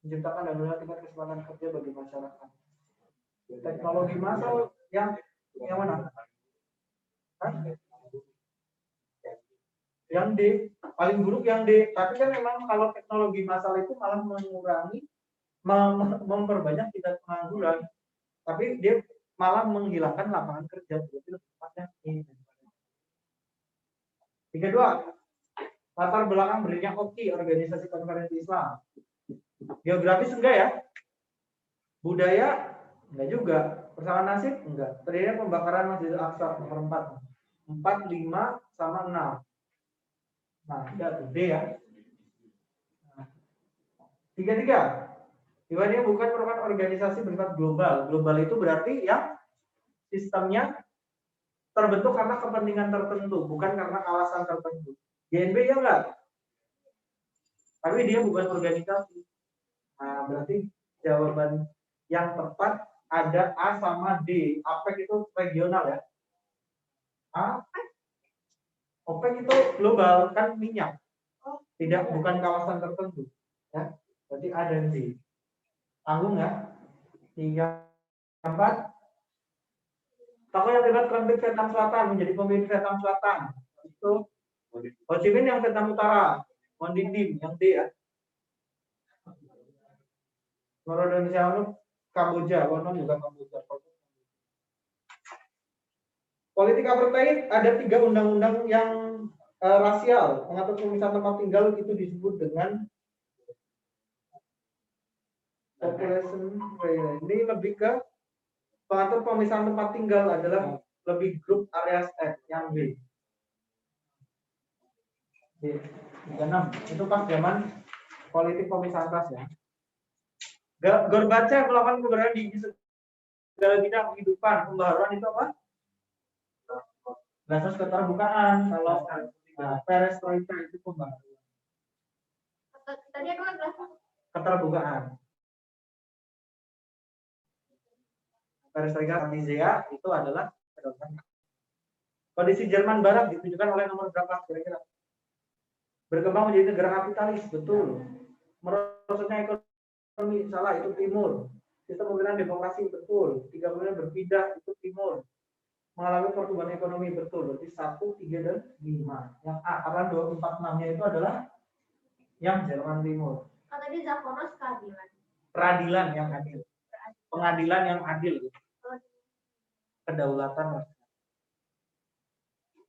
Menciptakan dan meningkatkan tingkat kesempatan kerja bagi masyarakat. Teknologi massal yang mana? Hah? Yang D, paling buruk yang D. Tapi kan memang kalau teknologi massal itu malah mengurangi, memperbanyak tingkat pengangguran. Tapi dia malah menghilangkan lapangan kerja. Jadi lebih tepatnya ini. 32. Latar belakang berdirinya OKI, Organisasi Konferensi Islam. Geografis enggak ya? Budaya enggak juga. Persoalan nasib enggak. Terdirinya pembakaran Masjidil Aqsa nomor 4. 4, 5 sama 6. Nah, tidak D ya. 33. Ini bukan merupakan organisasi bersifat global. Global itu berarti ya sistemnya terbentuk karena kepentingan tertentu, bukan karena alasan tertentu. GNB ya enggak? Tapi dia bukan organisasi. Nah, berarti jawaban yang tepat ada A sama D. APEC itu regional ya. A, OPEC itu global, kan minyak. Tidak, bukan kawasan tertentu. Ya, berarti A dan D. Tanggung ya? 3, 4. Tokoh yang terlibat konflik Vietnam Selatan menjadi pemimpin Vietnam Selatan. Itu Ho Chi Minh yang Vietnam Utara. Mon Dinh Diem yang D ya. Kalau Indonesia Kamboja, Wonon juga Kamboja. Politik apartheid ada 3 undang-undang yang rasial mengatur pemisahan tempat tinggal itu disebut dengan population. Ini lebih ke pengatur pemisahan tempat tinggal adalah lebih grup areas Act yang B. B. 36. Itu pas zaman politik pemisahan ras ya. Gorbachev melakukan keberadaan di segala bidang kehidupan. Pembaharuan itu apa? Basis keterbukaan. Kalau perestroika itu pembaharuan. Tadi aku kelas Keterbukaan. Perestroika Nizea itu adalah keterbukaan. Kondisi Jerman Barat ditunjukkan oleh nomor berapa kira-kira? Berkembang menjadi negara kapitalis, betul. Merosotnya ekonomi, salah, itu timur. Sistem pemerintahan demokrasi, betul. 3 pemerintahan berpindah, itu timur. Mengalami pertumbuhan ekonomi, betul. Berarti 1, 3, dan 5. Yang A, karena 2, 4, 6-nya itu adalah yang Jerman Timur. Kalau tadi Zaporos keadilan. Peradilan yang adil. Pengadilan yang adil. Kedaulatan.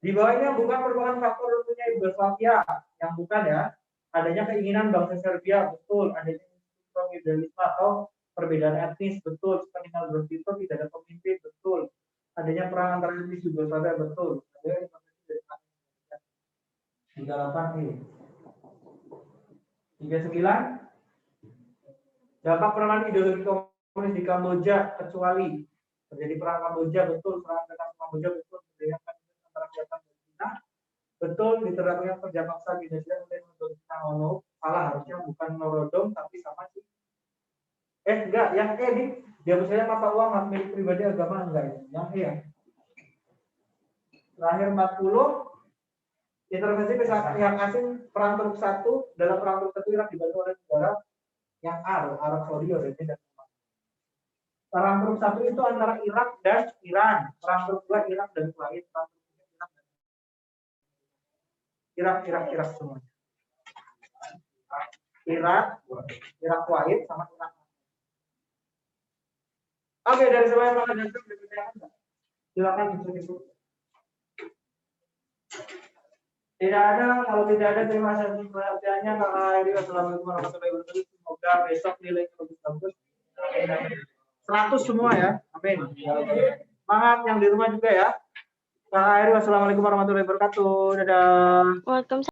Di bawahnya bukan merupakan faktor runtuhnya Yugoslavia, yang bukan ya. Adanya keinginan bangsa Serbia, betul. Adanya feudalisme atau perbedaan etnis, betul. Kepentingan berpintu tidak ada pemimpin, betul. Adanya perang antara etnis Yugoslavia, betul. Ada 38 ini. 39. Dampak perangan ideologi komunis di Kamboja kecuali terjadi perang Kamboja, betul. Perang antara Kamboja, betul. Terjadi antara Vietnam dan Cina, betul. Diterapkan kerja paksa di Indonesia untuk Tangono. Salah, harusnya bukan Norodom tapi sama sih. Enggak, yang E nih, dia misalnya mata uang hak milik pribadi agama enggak, yang E ya. Terakhir 40. Intervensi pihak asing perang Teluk 1 dalam perang Teluk 1 Irak dibantu oleh negara yang A, Arab Saudi, Jordan dan perang Teluk 1 itu antara Irak dan Iran. Perang Teluk 2 Irak dan Kuwait. Irak semuanya. Irak Kuwait sama Irak. Oke, dari semua yang ada silakan diskusi. Tidak ada, kalau tidak ada terima kasih atas perhatiannya Kakak Airi. Wassalamualaikum warahmatullahi wabarakatuh. Semoga besok nilainya bagus-bagus. 100 semua ya. Amin. Semangat yang di rumah juga ya. Kakak Airi, wassalamualaikum warahmatullahi wabarakatuh. Dadah. Waalaikumsalam.